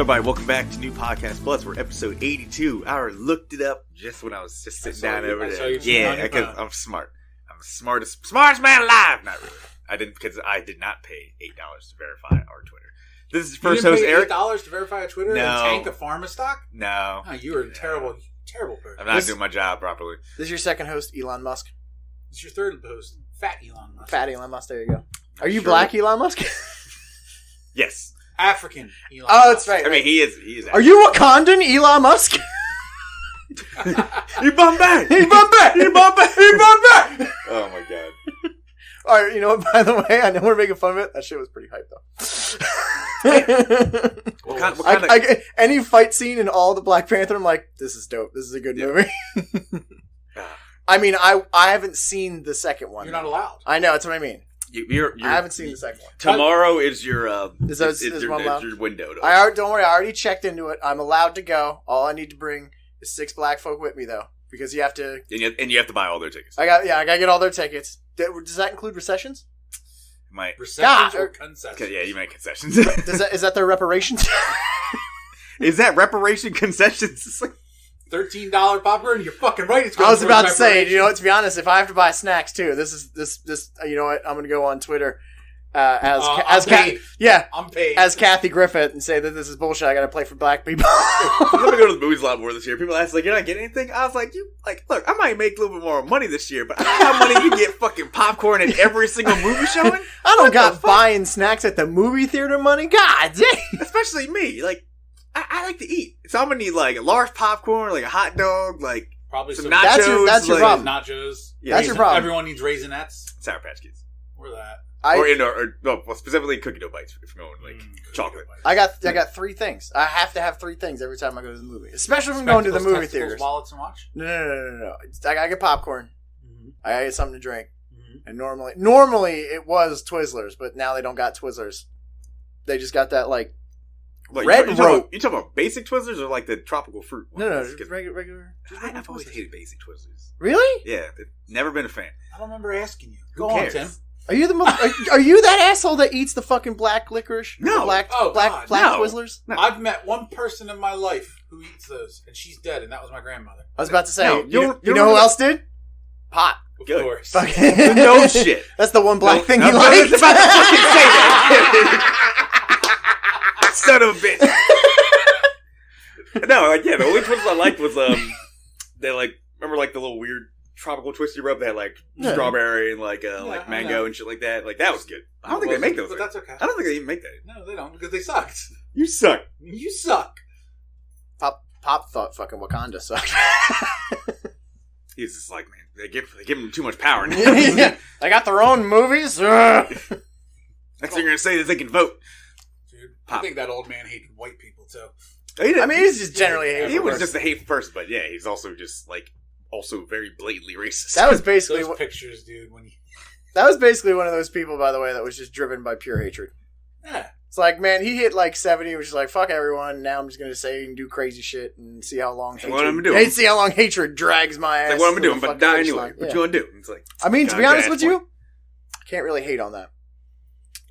Hello, everybody. Welcome back to New Podcast Plus. We're episode 82. I looked it up just when I was just sitting down over there. Yeah, because I'm smart. I'm the smartest man alive. Not really. I didn't, because I did not pay $8 to verify our Twitter. This is first host Eric. $8 to verify a Twitter and tank a pharma stock? No. Oh, you were a terrible person. I'm not doing my job properly. This is your second host, Elon Musk. This is your third host, Fat Elon Musk. Fat Elon Musk. There you go. Are you black Elon Musk? Yes. African Elon Musk. Oh, that's right. I mean, he is. Are you Wakandan Elon Musk? He Bombay! Oh my god. All right, you know what, by the way, I know we're making fun of it. That shit was pretty hype, though. what kind of... any fight scene in all the Black Panther, I'm like, this is dope. This is a good movie. I mean, I haven't seen the second one. You're not allowed. I know, that's what I mean. I haven't seen the second one. Tomorrow is your is your window. Don't worry, I already checked into it. I'm allowed to go. All I need to bring is 6 black folk with me, though, because you have to. And you have to buy all their tickets. I gotta get all their tickets. Does that include recessions? Recessions or concessions? Yeah, you make concessions. Is that their reparations? Is that reparation concessions? It's like $13 popcorn. You're fucking right. It's I was about to say, you know what? To be honest, if I have to buy snacks too, this. You know what? I'm going to go on Twitter as Kathy Griffith and say that this is bullshit. I got to play for black people. I'm going to go to the movies a lot more this year. People ask, like, you're not getting anything? I was like, look, I might make a little bit more money this year, but I know how money you get fucking popcorn at every single movie showing. I don't got buying snacks at the movie theater money. God dang. Especially me. Like, I like to eat. So I'm going to need, like, a large popcorn, like a hot dog, like probably some nachos. That's your problem. Nachos. Yeah, that's your problem. Everyone needs Raisinets. Sour Patch Kids. Or that. Or specifically cookie dough bites if you're going like chocolate. I got 3 things. I have to have 3 things every time I go to the movie, especially if I'm going to the movie theaters. Wallets and watch. No. I gotta get popcorn. Mm-hmm. I gotta get something to drink. Mm-hmm. And normally it was Twizzlers, but now they don't got Twizzlers. They just got that like red rope. You talking about basic Twizzlers or like the tropical fruit ones? No, just regular. I've always hated basic Twizzlers. Really? Yeah, never been a fan. I don't remember asking you. Who cares? On, Tim. Are you are you that asshole that eats the fucking black licorice? No. Black Twizzlers? No. I've met one person in my life who eats those, and she's dead, and that was my grandmother. I was about to say, no, you know who else did? Pot. Of Good. course. No shit. That's the one black thing you like. I was about to fucking say that. Son of a bitch. No, like, yeah, the only Twizzlers I liked was, they like, remember like the little weird tropical twisty rub that had like strawberry and like mango and shit like that. Like that was good. I don't think they make those. But that's okay. I don't think they even make that. No, they don't because they sucked. You suck. You suck. Pop thought fucking Wakanda sucked. He's just like, man, they give him too much power. Yeah. They got their own movies. Next thing you're gonna say is they can vote. Dude, I think that old man hated white people too. I mean, he's just generally hateful. He was just a hateful person, but yeah, he's also just like. Also very blatantly racist. That was basically those pictures, dude. That was basically one of those people, by the way, that was just driven by pure hatred. Yeah. It's like, man, he hit like 70, which is like, fuck everyone. Now I'm just gonna say and do crazy shit and see how long see how long hatred drags my ass. Like what I'm doing, but die anyway. What you gonna do? It's like, I mean, to be honest with you, I can't really hate on that.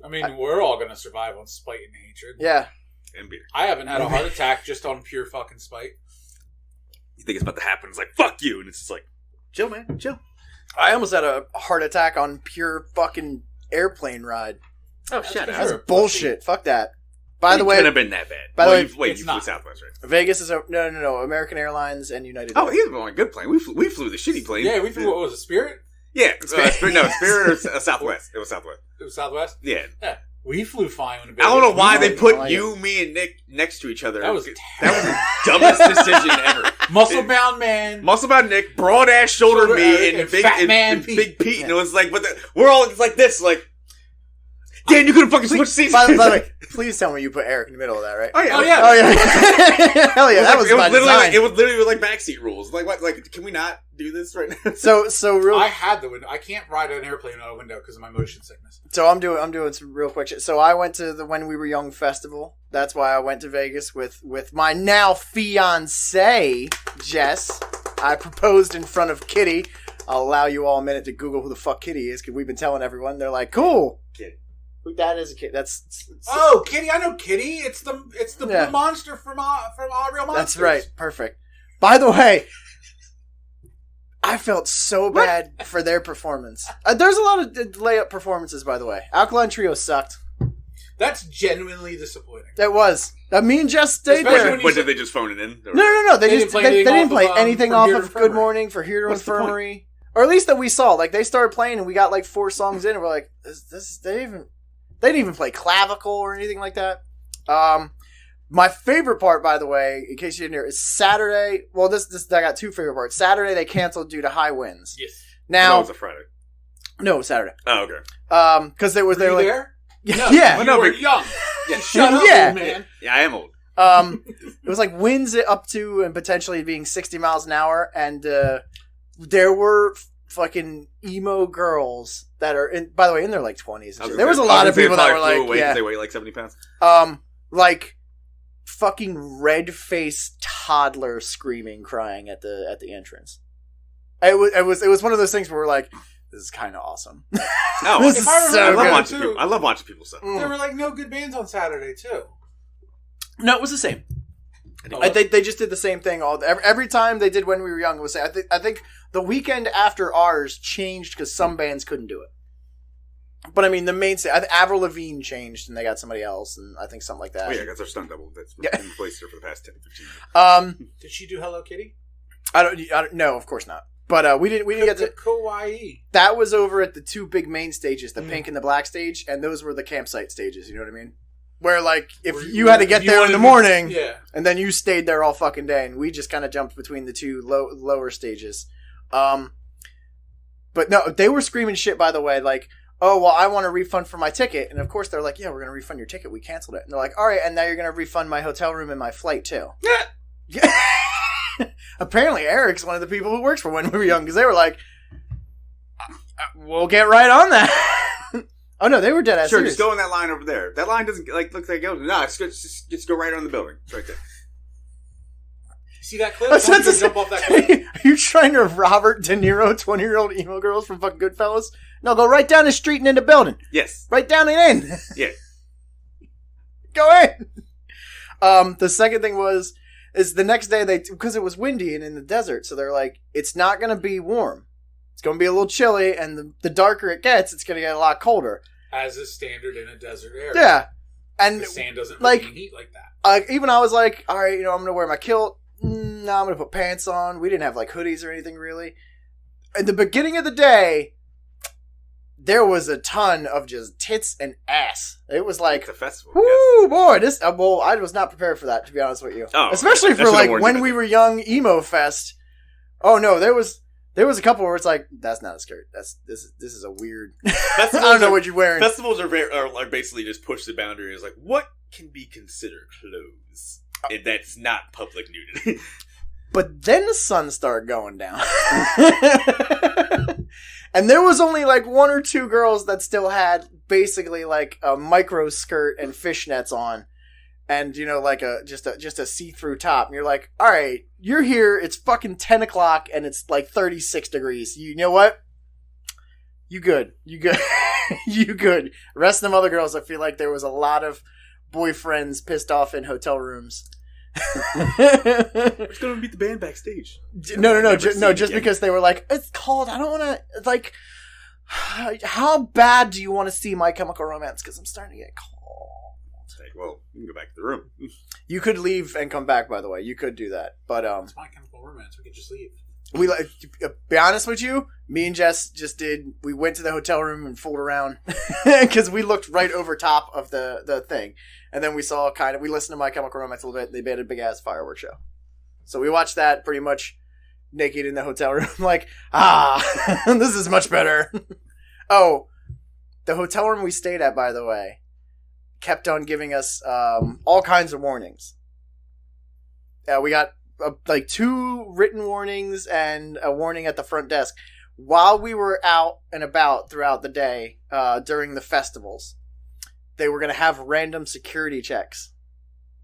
I mean, we're all gonna survive on spite and hatred. Yeah. And beer. I haven't had a heart attack just on pure fucking spite. You think it's about to happen? It's like fuck you, and it's just like, chill, man, chill. I almost had a heart attack on pure fucking airplane ride. Oh, shut up! That's bullshit. Fuck that. By the way, couldn't have been that bad. By the way, you flew Southwest, right? Vegas is no. American Airlines and United. Oh, he's on a good plane. We flew the shitty plane. Yeah, we flew. What was it? Spirit? Yeah, Spirit or Southwest. It was Southwest. It was Southwest. Yeah. We flew fine. I don't know why they put you, me, and Nick next to each other. That was the dumbest decision ever. Muscle-bound man. Muscle-bound Nick, broad-ass shoulder me, and big Pete. Yeah. And it was like, we're all like this, like, Dan, you couldn't fucking switch seats. By the way, please tell me you put Eric in the middle of that, right? Oh, yeah. Hell yeah, that was by design. It was literally like backseat rules. Like, what? Like, can we not do this right now? So real. I had the window. I can't ride an airplane out a window because of my motion sickness. So I'm doing some real quick shit. So I went to the When We Were Young festival. That's why I went to Vegas with my now fiance Jess. I proposed in front of Kitty. I'll allow you all a minute to Google who the fuck Kitty is because we've been telling everyone. They're like, cool. Kid. That is a kitty. Kitty! I know Kitty. It's the blue monster from Real Monsters. That's right. Perfect. By the way, I felt so bad for their performance. There's a lot of layup performances, by the way. Alkaline Trio sucked. That's genuinely disappointing. It was. Me and Jess stayed there. But did they just phone it in? No. They didn't play anything off of Good Morning for Here to Infirmary. Or at least that we saw. Like, they started playing and we got like 4 songs in and we're like, they didn't even play clavicle or anything like that. My favorite part, by the way, in case you didn't hear, is Saturday. Well, I got 2 favorite parts. Saturday, they canceled due to high winds. Yes. Now, it was a Friday. No, it was Saturday. Oh, okay. Because they were like, there? Yeah. You were young. Shut up, old man. Yeah, I am old. It was like winds up to and potentially being 60 miles an hour, and there were fucking emo girls that are, by the way, in their like 20s. There was a lot of people that were like, they weigh like 70 pounds. Like fucking red-faced toddler screaming, crying at the entrance. It was one of those things where we're like, this is kind of awesome. No, this is so good. I love watching people suffer. There were like no good bands on Saturday too. No, it was the same. They just did the same thing every time they did When We Were Young. It was I think the weekend after ours changed because some bands couldn't do it. But I mean, the main Avril Lavigne changed and they got somebody else, and I think something like that. Oh yeah, that's their stunt double that's been replaced her for the past 10-15 years. Did she do Hello Kitty? I don't. No, of course not. But we didn't get to Kawaii. That was over at the 2 big main stages, the pink and the black stage, and those were the campsite stages. You know what I mean? Where like if you had to get there in the morning, and then you stayed there all fucking day, and we just kind of jumped between the 2 lower stages. But no, they were screaming shit. By the way, like, oh well, I want a refund for my ticket, and of course they're like, yeah, we're gonna refund your ticket. We canceled it, and they're like, all right, and now you're gonna refund my hotel room and my flight too. Yeah. Apparently, Eric's one of the people who works for When We Were Young, because they were like, we'll get right on that. Oh, no, they were dead ass serious. Just go in that line over there. That line doesn't, like, look like it goes. No, just go right on the building. It's right there. See that clip? Jump off that clip. Are you trying to Robert De Niro 20-year-old emo girls from fucking Goodfellas? No, go right down the street and in the building. Yes. Right down and in. Yeah. Go in. The second thing is the next day because it was windy and in the desert, so they're like, it's not going to be warm. It's going to be a little chilly, and the darker it gets, it's going to get a lot colder. As is standard in a desert area. Yeah. And the sand doesn't really heat like that. Even I was like, all right, I'm going to wear my kilt. No, I'm going to put pants on. We didn't have like hoodies or anything really. At the beginning of the day, there was a ton of just tits and ass. It was like, it's a festival. Woo, boy! I was not prepared for that, to be honest with you. Oh, especially for like When We Were Young emo fest. Oh no, there was a couple where it's like, that's not a skirt. This is a weird. I don't know what you're wearing. Festivals are basically just push the boundaries. Like, what can be considered clothes that's not public nudity? But then the sun started going down. And there was only like 1 or 2 girls that still had basically like a micro skirt and fishnets on, and like just a see-through top. And you're like, all right, you're here. It's fucking 10 o'clock and it's like 36 degrees. You know what? You good. You good. Rest of them other girls, I feel like there was a lot of boyfriends pissed off in hotel rooms. We're just gonna meet the band backstage. No. Just because they were like, it's cold. I don't want to. Like, how bad do you want to see My Chemical Romance? Because I'm starting to get cold. Like, well, you can go back to the room. You could leave and come back. By the way, you could do that. But it's My Chemical Romance. We could just leave. We be honest with you. Me and Jess just did. We went to the hotel room and fooled around because we looked right over top of the thing. And then we saw we listened to My Chemical Romance a little bit. They made a big ass fireworks show. So we watched that pretty much naked in the hotel room. Like, this is much better. Oh, the hotel room we stayed at, by the way, kept on giving us all kinds of warnings. We got like 2 written warnings and a warning at the front desk while we were out and about throughout the day during the festivals. They were going to have random security checks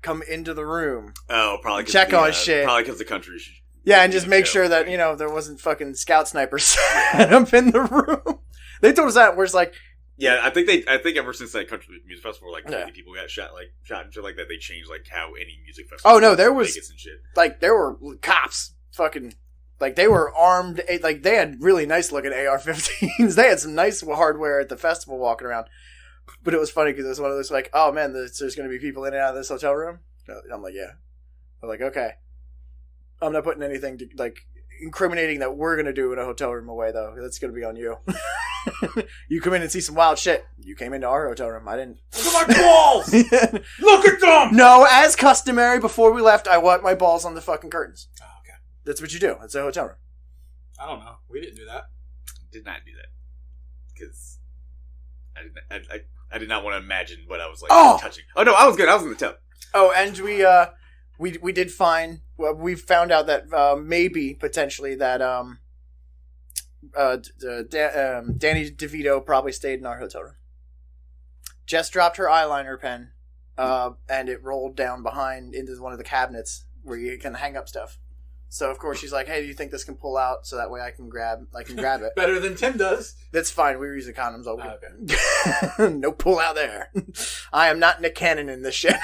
come into the room. Oh, probably check on shit. Probably because the country. Yeah, and just make sure that there wasn't fucking scout snipers set up in the room. They told us that. We're just like, Yeah, I think ever since that country music festival, like 50 people got shot and shit like that, they changed like how any music festival. Oh no, there was Vegas and shit. Like there were cops, fucking, like they were armed. Like they had really nice looking AR-15s. They had some nice hardware at the festival walking around. But it was funny because it was one of those like, oh man, there's going to be people in and out of this hotel room. I'm like, yeah. I'm like, okay. I'm not putting anything to, like, incriminating that we're going to do in a hotel room away, though. That's going to be on you. You come in and see some wild shit. You came into our hotel room. I didn't. Look at my balls! Look at them! No, as customary, before we left, I wiped my balls on the fucking curtains. Oh, okay. That's what you do. It's a hotel room. I don't know. We didn't do that. Did not do that. Because I did not want to imagine what I was like touching. Oh no, I was good. I was in the tub. Oh, and we did find. Well, we found out that maybe potentially that Danny DeVito probably stayed in our hotel room. Jess dropped her eyeliner pen, and it rolled down behind into one of the cabinets where you can hang up stuff. So of course she's like, "Hey, do you think this can pull out so that way I can grab it?" Better than Tim does. That's fine. We were using condoms all week. Okay. No pull out there. I am not Nick Cannon in this shit.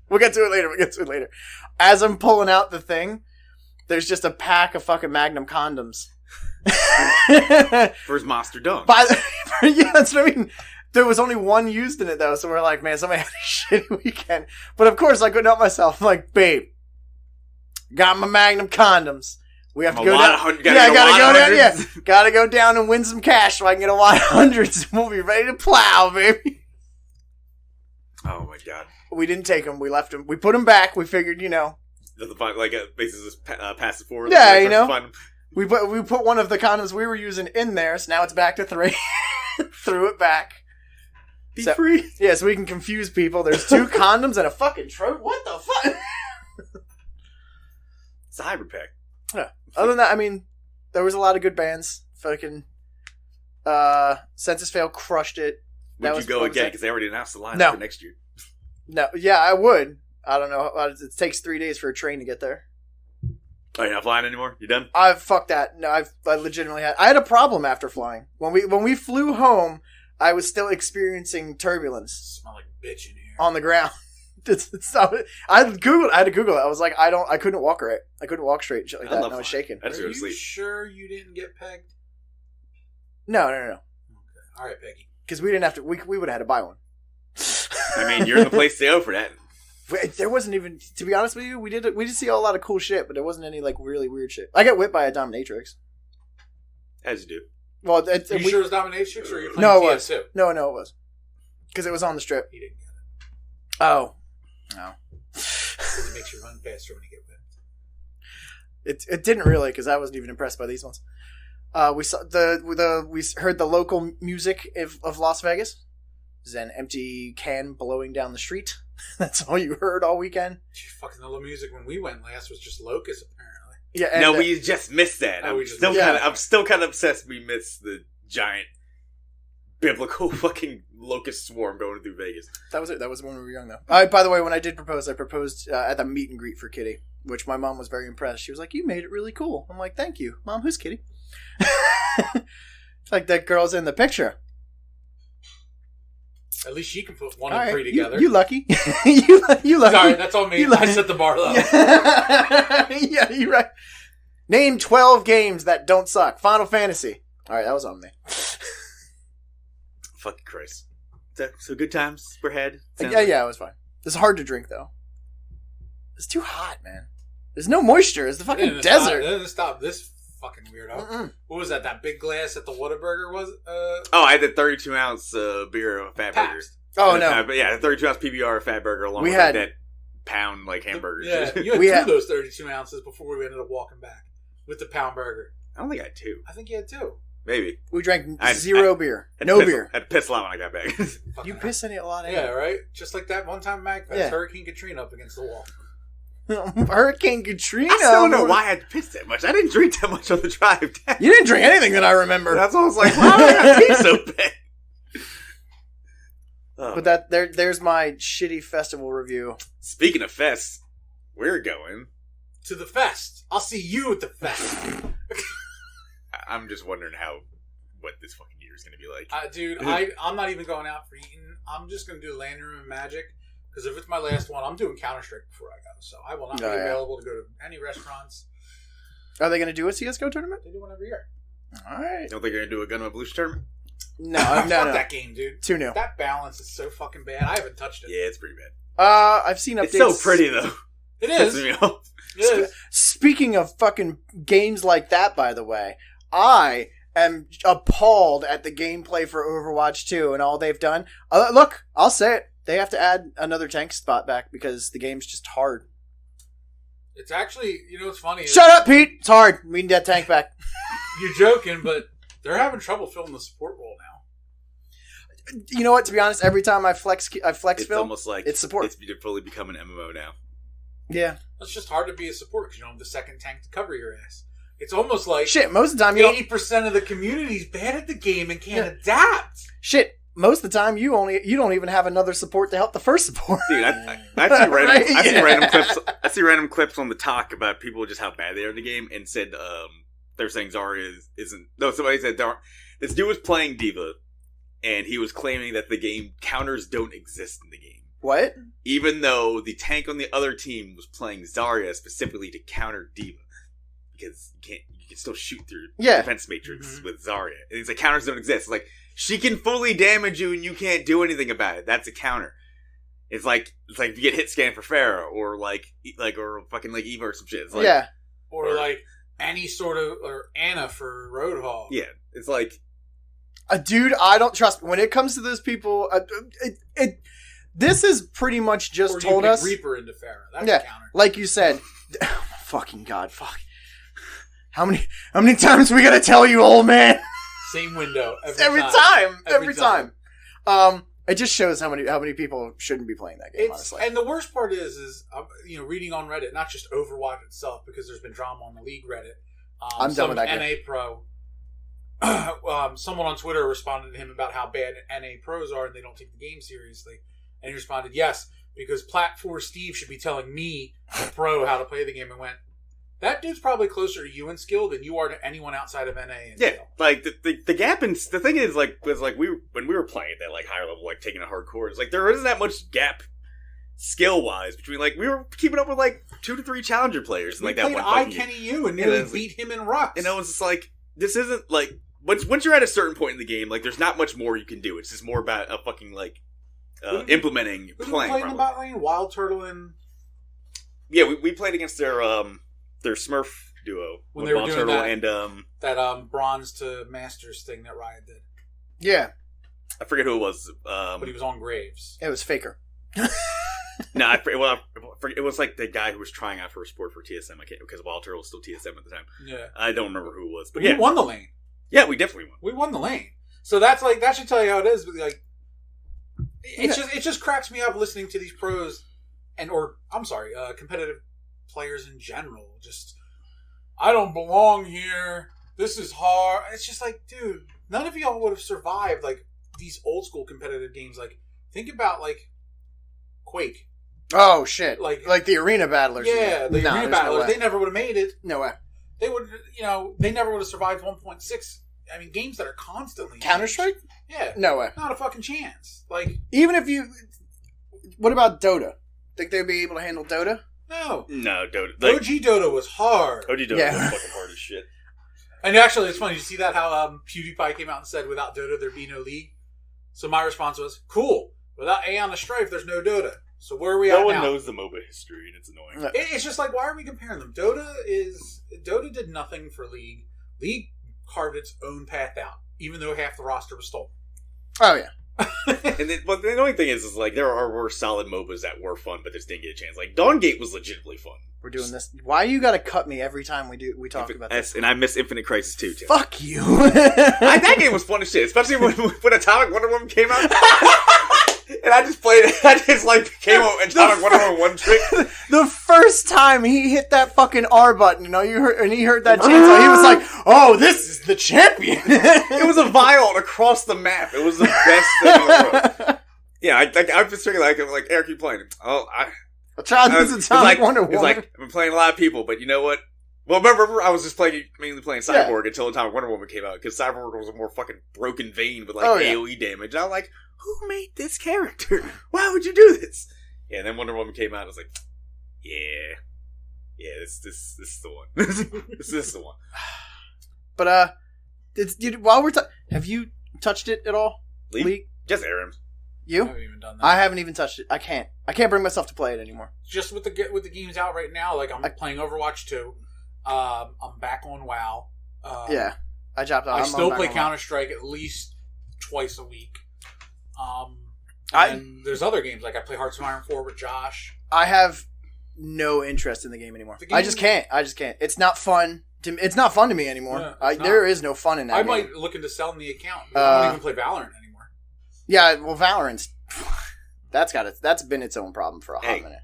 We'll get to it later. As I'm pulling out the thing, there's just a pack of fucking Magnum condoms. For his monster dunk. Yeah, that's what I mean. There was only one used in it though, so we're like, man, somebody had a shitty weekend. But of course, I couldn't help myself. I'm like, babe, got my Magnum condoms. We have to go down. Gotta go down. Yeah, gotta go down and win some cash so I can get a wad of hundreds. We'll be ready to plow, baby. Oh my god. We didn't take them. We left them. We put them back. We figured, like basically just pass it forward. Yeah, we put one of the condoms we were using in there, so now it's back to 3. Threw it back. Be free. Yeah, so we can confuse people. There's 2 condoms and a fucking trophy. What the fuck? It's a hybrid pack. Yeah. Other than that, I mean, there was a lot of good bands. Fucking Census Fail crushed it. Would you go again? Because they already announced the lineup for next year. No, yeah, I would. I don't know. It takes 3 days for a train to get there. Oh, you're not flying anymore? You done? Fuck that. No, I legitimately had. I had a problem after flying. When we flew home, I was still experiencing turbulence. Smell like bitch in here on the ground. I had to Google it. I was like, I couldn't walk right. I couldn't walk straight shit like that. And I was shaking. Are you sure you didn't get pegged? No. Okay. All right, Peggy. Because we didn't have to. We would have had to buy one. I mean, you're in the place to go for that. There wasn't even, to be honest with you, we did see a lot of cool shit, but there wasn't any like really weird shit. I got whipped by a dominatrix. As you do. Well, you sure it was dominatrix or you playing no, it TS2? was. No, it was. Because it was on the strip. He didn't get it. Oh. No. It makes you run faster when you get whipped. It didn't really, because I wasn't even impressed by these ones. We saw we heard the local music of Las Vegas. There's an empty can blowing down the street. That's all you heard all weekend. Fucking the music when we went last was just Locust, apparently. Yeah. No, we just missed that. I'm still kind of obsessed we missed the giant biblical fucking locust swarm going through Vegas. That was it. That was when we were young, though. By the way, when I did propose, I proposed at the meet and greet for Kitty, which my mom was very impressed. She was like, "You made it really cool." I'm like, "Thank you, Mom. Who's Kitty?" Like that girl's in the picture. At least she can put 1 and 3 together. You lucky. you lucky. Sorry, that's on me. I set the bar low. Yeah, you're right. Name 12 games that don't suck. Final Fantasy. All right, that was on me. Fucking Christ. So good times were had? Yeah, it was fine. It's hard to drink, though. It's too hot, man. There's no moisture. It's the fucking desert. It didn't stop this fucking weirdo. Mm-mm. What was that? That big glass at the Whataburger was? I had the 32-ounce beer of Fat Burger. Oh, no. But yeah, the 32-ounce PBR of Fat Burger along with that pound hamburger. Yeah, you had 2 of those 32 ounces before we ended up walking back with the pound burger. I don't think I had 2. I think you had 2. Maybe. We drank zero beer. No beer. I had to piss a lot when I got back. You piss in it a lot, Yeah, right? Just like that one time MagFest, Hurricane Katrina up against the wall. Hurricane Katrina? I still don't know why I had to piss that much. I didn't drink that much on the drive down. You didn't drink anything that I remember. That's why I was like, why did I pee so bad? But there's my shitty festival review. Speaking of fests, we're going to the fest. I'll see you at the fest. I'm just wondering how what this fucking year is going to be like. Dude, I'm not even going out for eating. I'm just going to do Land Room and Magic. Because if it's my last one, I'm doing Counter-Strike before I go. So I will not be available to go to any restaurants. Are they going to do a CSGO tournament? They do one every year. All right. Don't think they're going to do a Gun of Evolution tournament? No. Fuck that game, dude. 2-0. That balance is so fucking bad. I haven't touched it. Yeah, it's pretty bad. I've seen updates. It's so pretty, though. It is. Pisses me off. It is. Speaking of fucking games like that, by the way, I am appalled at the gameplay for Overwatch 2 and all they've done. Look, I'll say it. They have to add another tank spot back because the game's just hard. It's actually, what's funny? Shut up, Pete! It's hard. We need that tank back. You're joking, but they're having trouble filling the support role now. You know what? To be honest, every time I flex it's fill, almost like it's support. It's fully become an MMO now. Yeah. It's just hard to be a support because you don't have the second tank to cover your ass. It's almost like shit. Most of the time, 80% of the community's bad at the game and can't adapt. Shit. Most of the time, you don't even have another support to help the first support. Dude, I see random clips on the talk about people just how bad they are in the game, and said they're saying Zarya isn't. No, somebody said this dude was playing D.Va, and he was claiming that the game counters don't exist in the game. What? Even though the tank on the other team was playing Zarya specifically to counter D.Va, because you can still shoot through defense matrix with Zarya. And it's like counters don't exist. It's like she can fully damage you and you can't do anything about it. That's a counter. It's like if you get hit scan for Pharah or or fucking like Eva or some shit. It's like, or like any sort of or Anna for Roadhog. Yeah, it's like dude, I don't trust when it comes to those people. This is pretty much just told us Reaper into Pharah. That's a counter. Like you said. Oh, fucking God, fuck. How many times we gotta tell you, old man? Same window every time. It just shows how many people shouldn't be playing that game. Honestly, and the worst part is reading on Reddit, not just Overwatch itself, because there's been drama on the League Reddit. I'm done with that NA Pro. Someone on Twitter responded to him about how bad NA pros are and they don't take the game seriously, and he responded, "Yes, because Plat 4 Steve should be telling me, a pro, how to play the game," and went, that dude's probably closer to you in skill than you are to anyone outside of NA. Skill. Like the gap in the thing is when we were playing at that like higher level, like taking a hardcore, it's like there isn't that much gap skill wise between like we were keeping up with like 2 to 3 challenger players and like that one. I Kenny you and nearly beat him in Rux. And it was just like this isn't like once you're at a certain point in the game, like there's not much more you can do. It's just more about a fucking like implementing playing. Playing the bot lane, Wild Turtle and we played against their Smurf duo when they were doing Turtle that, and that bronze to masters thing that Riot did. Yeah, I forget who it was. But he was on Graves. It was Faker. No, it was like the guy who was trying out for a sport for TSM. I can't because Wild Turtle was still TSM at the time. Yeah, I don't remember who it was, but we won the lane. Yeah, we definitely won. We won the lane. So that's like that should tell you how it is. But like, it just cracks me up listening to these pros competitive players in general. Just, I don't belong here. This is hard. It's just like, dude, none of y'all would have survived like these old school competitive games. Like, think about like Quake. Oh shit! Like the arena battlers. Yeah, the arena battlers. They never would have made it. No way. They would, they never would have survived 1.6. I mean, games that are constantly Counter-Strike. Yeah, no way. Not a fucking chance. Like, even if you, what about Dota? Think they'd be able to handle Dota? No, Dota. Like, OG Dota was hard. OG Dota was fucking hard as shit. And actually, it's funny. You see that how PewDiePie came out and said, "Without Dota, there'd be no league." So my response was, "Cool. Without Aeon of Strife, there's no Dota. So where are we at now?" No one knows the MOBA history, and it's annoying. It's just like, why are we comparing them? Dota did nothing for League. League carved its own path out, even though half the roster was stolen. Oh yeah. But the annoying thing is like there were solid MOBAs that were fun, but just didn't get a chance. Like Dawngate was legitimately fun. We're doing this. Why you got to cut me every time we talk about this? And I miss Infinite Crisis 2, too. Fuck you. That game was fun as shit, especially when Atomic Wonder Woman came out. And I just played it. I just came out and Atomic Wonder Woman one trick. The first time he hit that fucking R button, he heard that chainsaw, he was like, "Oh, this is the champion." It was a viol across the map. It was the best thing in the world. Yeah, I'm just thinking like Eric, you playing? Oh, I'll try this Atomic Wonder Woman. It's like, I've been playing a lot of people, but you know what? Well, remember, I was just mainly playing Cyborg until the time Wonder Woman came out, because Cyborg was a more fucking broken vein with, like, AoE damage. And I'm like, who made this character? Why would you do this? Yeah, and then Wonder Woman came out, and I was like, yeah, this is the one. this is the one. But, while we're have you touched it at all? League? Just ARAMs. You? I haven't even done that. I haven't even touched it. I can't bring myself to play it anymore. Just with the games out right now, like I'm playing Overwatch 2. I'm back on WoW. Yeah, I dropped on. I still play Counter-Strike at least twice a week. And there's other games, like I play Hearts of Iron 4 with Josh. I have no interest in the game anymore. I just can't. It's not fun. It's not fun to me anymore. Yeah, there is no fun in that game. might look into selling the account. I don't even play Valorant anymore. Yeah, well, Valorant's that's been its own problem for a hot minute.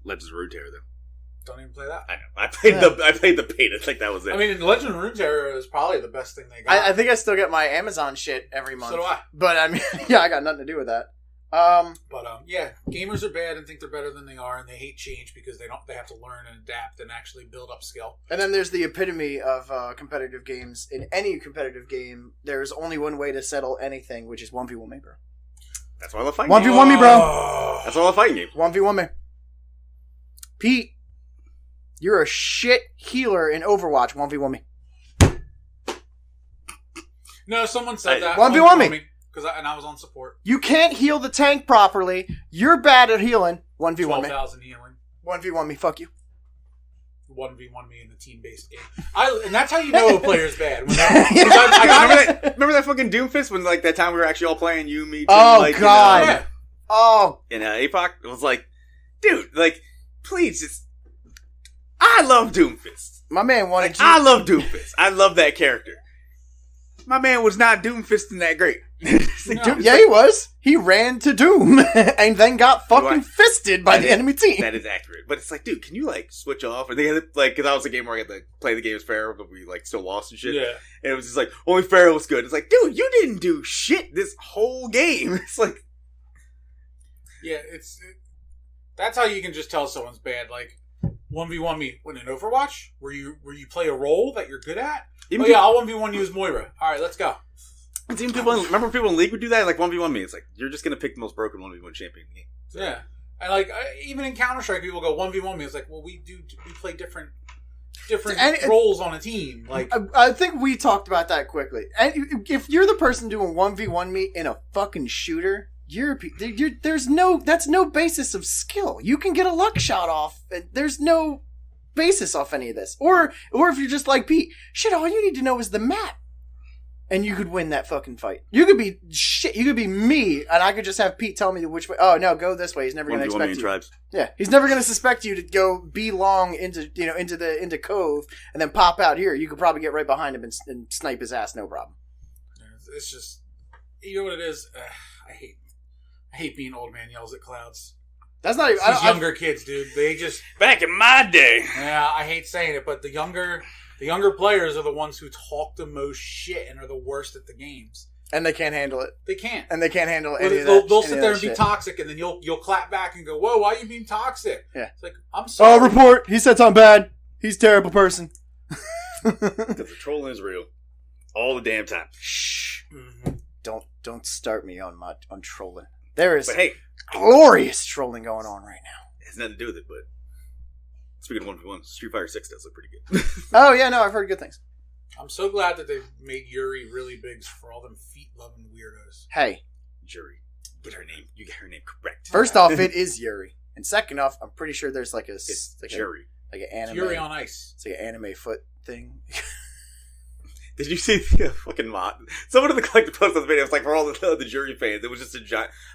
Legends of Runeterra, though. Don't even play that. I know. I played the beta. I think that was it. I mean, Legend of Runeterra is probably the best thing they got. I think I still get my Amazon shit every month. So do I. But I mean, yeah, I got nothing to do with that. Yeah, gamers are bad and think they're better than they are, and they hate change because they have to learn and adapt and actually build up skill. And then there's the epitome of competitive games. In any competitive game, there's only one way to settle anything, which is 1v1 me, bro. That's why I love fighting games. 1v1 me, bro. That's why I love fighting games. 1v1 me. Pete, you're a shit healer in Overwatch. 1v1 me. No, someone said that. 1v1 me. And I was on support. You can't heal the tank properly. You're bad at healing. 1v1 me. 12,000 healing. 1v1 me. Fuck you. 1v1 me in the team-based game. And that's how you know a player's bad. Remember that fucking Doomfist when, like, that time we were actually all playing, you, me, Tim, oh, like, God. You know, oh. In APOC, it was like, dude, like, please, just... I love Doomfist. My man wanted you... I love Doomfist. I love that character. My man was not Doomfisting that great. Yeah, he was. He ran to Doom and then got fucking fisted by the enemy team. That is accurate. But it's like, dude, can you, like, switch off? And they had, like, because I was a game where I had to play the game as Pharaoh, but we, like, still lost and shit. Yeah. And it was just like, only Pharaoh was good. It's like, dude, you didn't do shit this whole game. It's like... Yeah, that's how you can just tell someone's bad. Like, 1v1 me when in Overwatch, where you play a role that you're good at. I'll 1v1 you as Moira. All right, let's go. Even remember people in League would do that? Like, 1v1 me. It's like, you're just going to pick the most broken 1v1 champion in the game. So. Yeah. And, like, even in Counter-Strike, people go 1v1 me. It's like, well, we play different roles on a team. Like, I think we talked about that quickly. And if you're the person doing 1v1 me in a fucking shooter, that's no basis of skill. You can get a luck shot off, and there's no basis off any of this. Or if you're just like Pete, shit, all you need to know is the map. And you could win that fucking fight. You could be shit. You could be me, and I could just have Pete tell me which way. Oh no, go this way. He's never going to expect you. Tribes. Yeah, he's never going to suspect you to go be long into Cove and then pop out here. You could probably get right behind him and snipe his ass, no problem. It's just, you know what it is. I hate being old man yells at clouds. That's not even these younger kids, dude. They just back in my day. Yeah, I hate saying it, but the younger players are the ones who talk the most shit and are the worst at the games. And they can't handle it. They can't. And they can't handle any of that. They'll sit there and be toxic, and then you'll clap back and go, "Whoa, why are you being toxic?" Yeah. It's like, I'm sorry. Oh, report. He said something bad. He's a terrible person. Because the trolling is real. All the damn time. Shh. Mm-hmm. Don't start me on trolling. There is glorious trolling going on right now. It has nothing to do with it, but speaking of 1v1, Street Fighter 6 does look pretty good. Oh, yeah, no, I've heard good things. I'm so glad that they've made Yuri really big for all them feet-loving weirdos. Hey. Yuri. You get her name correct. First off, it is Yuri. And second off, I'm pretty sure there's like Yuri. Like an anime. Yuri on Ice. It's like an anime foot thing. Did you see the fucking mod? Someone in the collective post on the video, it was like for all the Yuri fans, it was just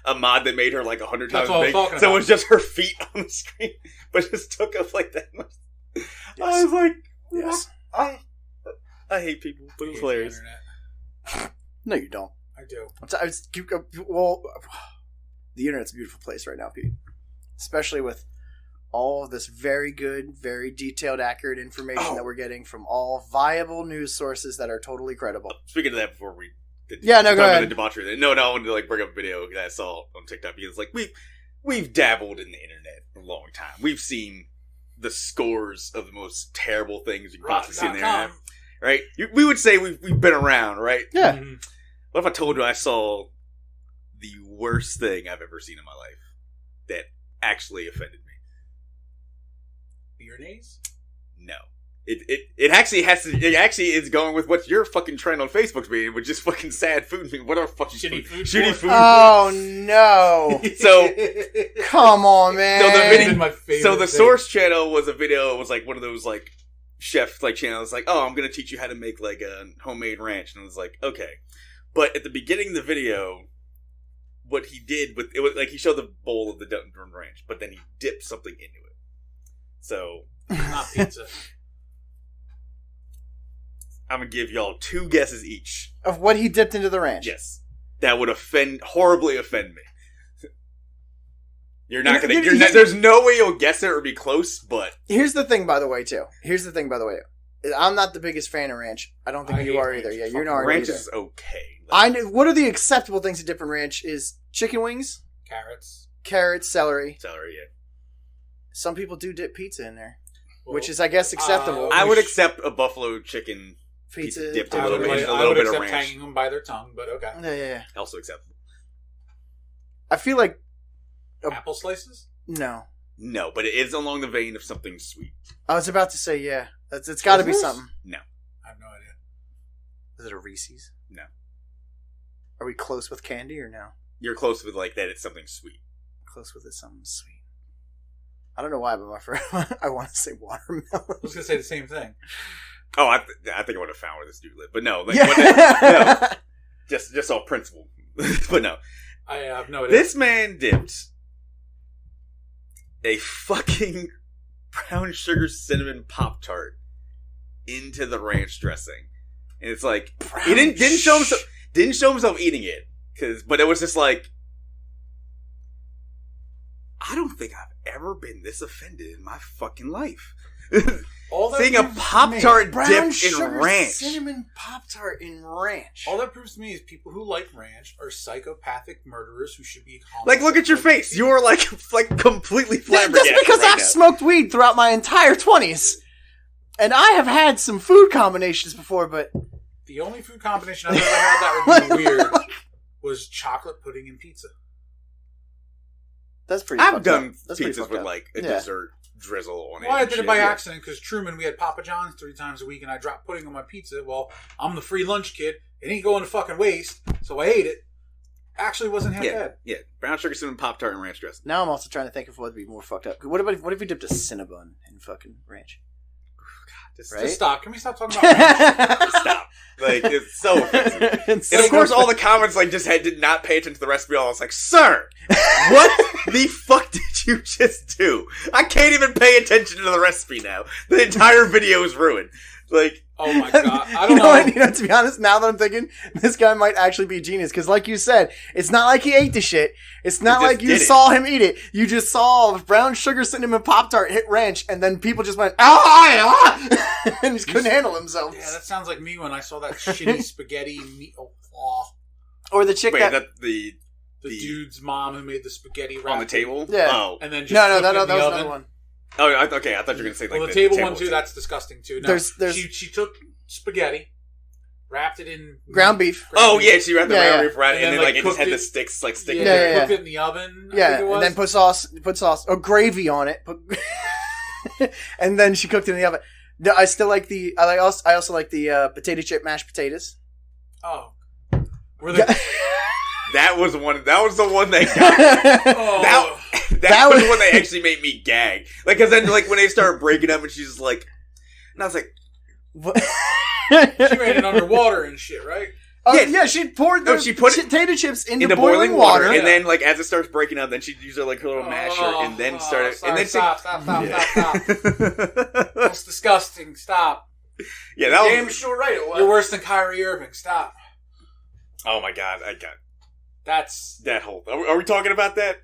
a mod that made her like 100 times big. So it was just her feet on the screen, but just took up like that much. Yes. I was like, yes. I hate people, but it was hilarious. No, you don't. I do. Well, the internet's a beautiful place right now, Pete. Especially with all of this very good, very detailed, accurate information that we're getting from all viable news sources that are totally credible. Speaking of that, before we go ahead. The debauchery. No, I wanted to like bring up a video that I saw on TikTok because like we've dabbled in the internet for a long time. We've seen the scores of the most terrible things you can possibly see in the Rotten.com. internet. Right? We would say we've been around, right? Yeah. Mhm. What if I told you I saw the worst thing I've ever seen in my life that actually offended me? Bearnaise? No. It actually has to. It actually is going with what your fucking trend on Facebook's being, which is fucking sad food. What are fucking Shitty food? Shitty food. Oh no! So Come on, man. So the video- My favorite So the thing. source channel was a video. It was like one of those like chef like channels. Like, oh, I'm gonna teach you how to make like a homemade ranch, and I was like, okay. But at the beginning of the video, what he did with it was like he showed the bowl of the done ranch, but then he dipped something into it. So Not pizza. I'm gonna give y'all 2 guesses each. Of what he dipped into the ranch. Yes, that would horribly offend me. You're not gonna. You- There's no way you'll guess it or be close. But Here's the thing, by the way, too. I'm not the biggest fan of ranch. I don't think I you hate are ranch. either. Yeah, Fucking you're not ranch either. is okay. I know. What are the acceptable things to dip in ranch? Is chicken wings, Carrots. carrots, celery. Celery, yeah. Some people do dip pizza in there, Well, which is, I guess, acceptable. I would accept a buffalo chicken. Pizza dipped a I little would, bit- I a little would bit of accept ranch. hanging them by their tongue, but okay. Yeah. Also acceptable. I feel like Apple slices? no. No, but it is along the vein of something sweet. I was about to say yeah. It's got to be Twizzlers? something. I have no idea. Is it a Reese's? No. Are we close with candy or no? You're close with like that. It's something sweet. Close with it, something sweet. I don't know why, but my first I want to say watermelon. I was going to say the same thing. Oh, I think I would have found where this dude lived, but no, like, Yeah. no, just off principle. But no, I have no idea. this man dipped a fucking brown sugar cinnamon Pop-Tart into the ranch dressing, and it's like he didn't show himself eating it, but it was just like, I don't think I've ever been this offended in my fucking life. All that Seeing a proves to Pop-Tart me- Brown dipped in sugar ranch. cinnamon Pop-Tart in ranch. All that proves to me is people who like ranch are psychopathic murderers who should be Like, look at your face. You are like completely flabbergasted. That's because right I've now. smoked weed throughout my entire 20s. And I have had some food combinations before, but The only food combination I've ever had that would be weird was chocolate pudding and pizza. that's pretty I've fucked done up. That's pretty pizzas fucked with up. like a Yeah. dessert drizzle on it. Well, I and did it shit, by yeah. accident because Truman, we had Papa John's 3 times a week, and I dropped pudding on my pizza. Well, I'm the free lunch kid. It ain't going to fucking waste, so I ate it. Actually, wasn't half Yeah, bad. yeah. Brown sugar cinnamon Pop-Tart and ranch dressing. Now I'm also trying to think of what would be more fucked up. What if we dipped a Cinnabon in fucking ranch? Just, Right? Just stop. Can we stop talking about ranch? stop. Like, it's so offensive. It's And of so course, all the comments like just did not pay attention to the recipe. I was like, "Sir, what the fuck did you just do? I can't even pay attention to the recipe now. The entire video is ruined." Like, Oh my god. I don't you know. what? You know, to be honest, now that I'm thinking, this guy might actually be a genius. Because like you said, it's not like he ate the shit. It's not He just like you did it. saw him eat it. You just saw brown sugar cinnamon Pop-Tart hit ranch, and then people just went, ah! and just couldn't handle themselves. Yeah, that sounds like me when I saw that shitty spaghetti meat. Oh, Or the chick wait, that... that the the dude's mom who made the spaghetti wrap on the table? Yeah. Oh, and then just No, cooked it that in the was oven. another one. okay. I thought you were gonna say like Well, the table one too. too. That's disgusting too. No, There's- she took spaghetti, wrapped it in Ground beef. Oh yeah, she wrapped the Yeah, round yeah. beef right, And and then, then like it just cooked had the it. sticks like Yeah, sticking. Yeah, there. yeah. cooked it in the oven. I Yeah, think it was. and then put sauce or gravy on it. And then she cooked it in the oven. I still like I also like the potato chip mashed potatoes. Oh, were they? That was one. That was the one that got. Oh, That was was- the one that actually made me gag. Like, cause then like when they started breaking up, and she's like, and I was like, she made it underwater and shit, right? Oh, Yes. yeah, she poured No, the she put it potato chips into into boiling water. and then like as it starts breaking up, then she'd use her like her little masher, and then started, sorry, and then stop. That's disgusting. Stop. yeah, that Damn was. sure right it was. You're worse than Kyrie Irving. Stop. Oh my god, I got That's that whole. Are we talking about that?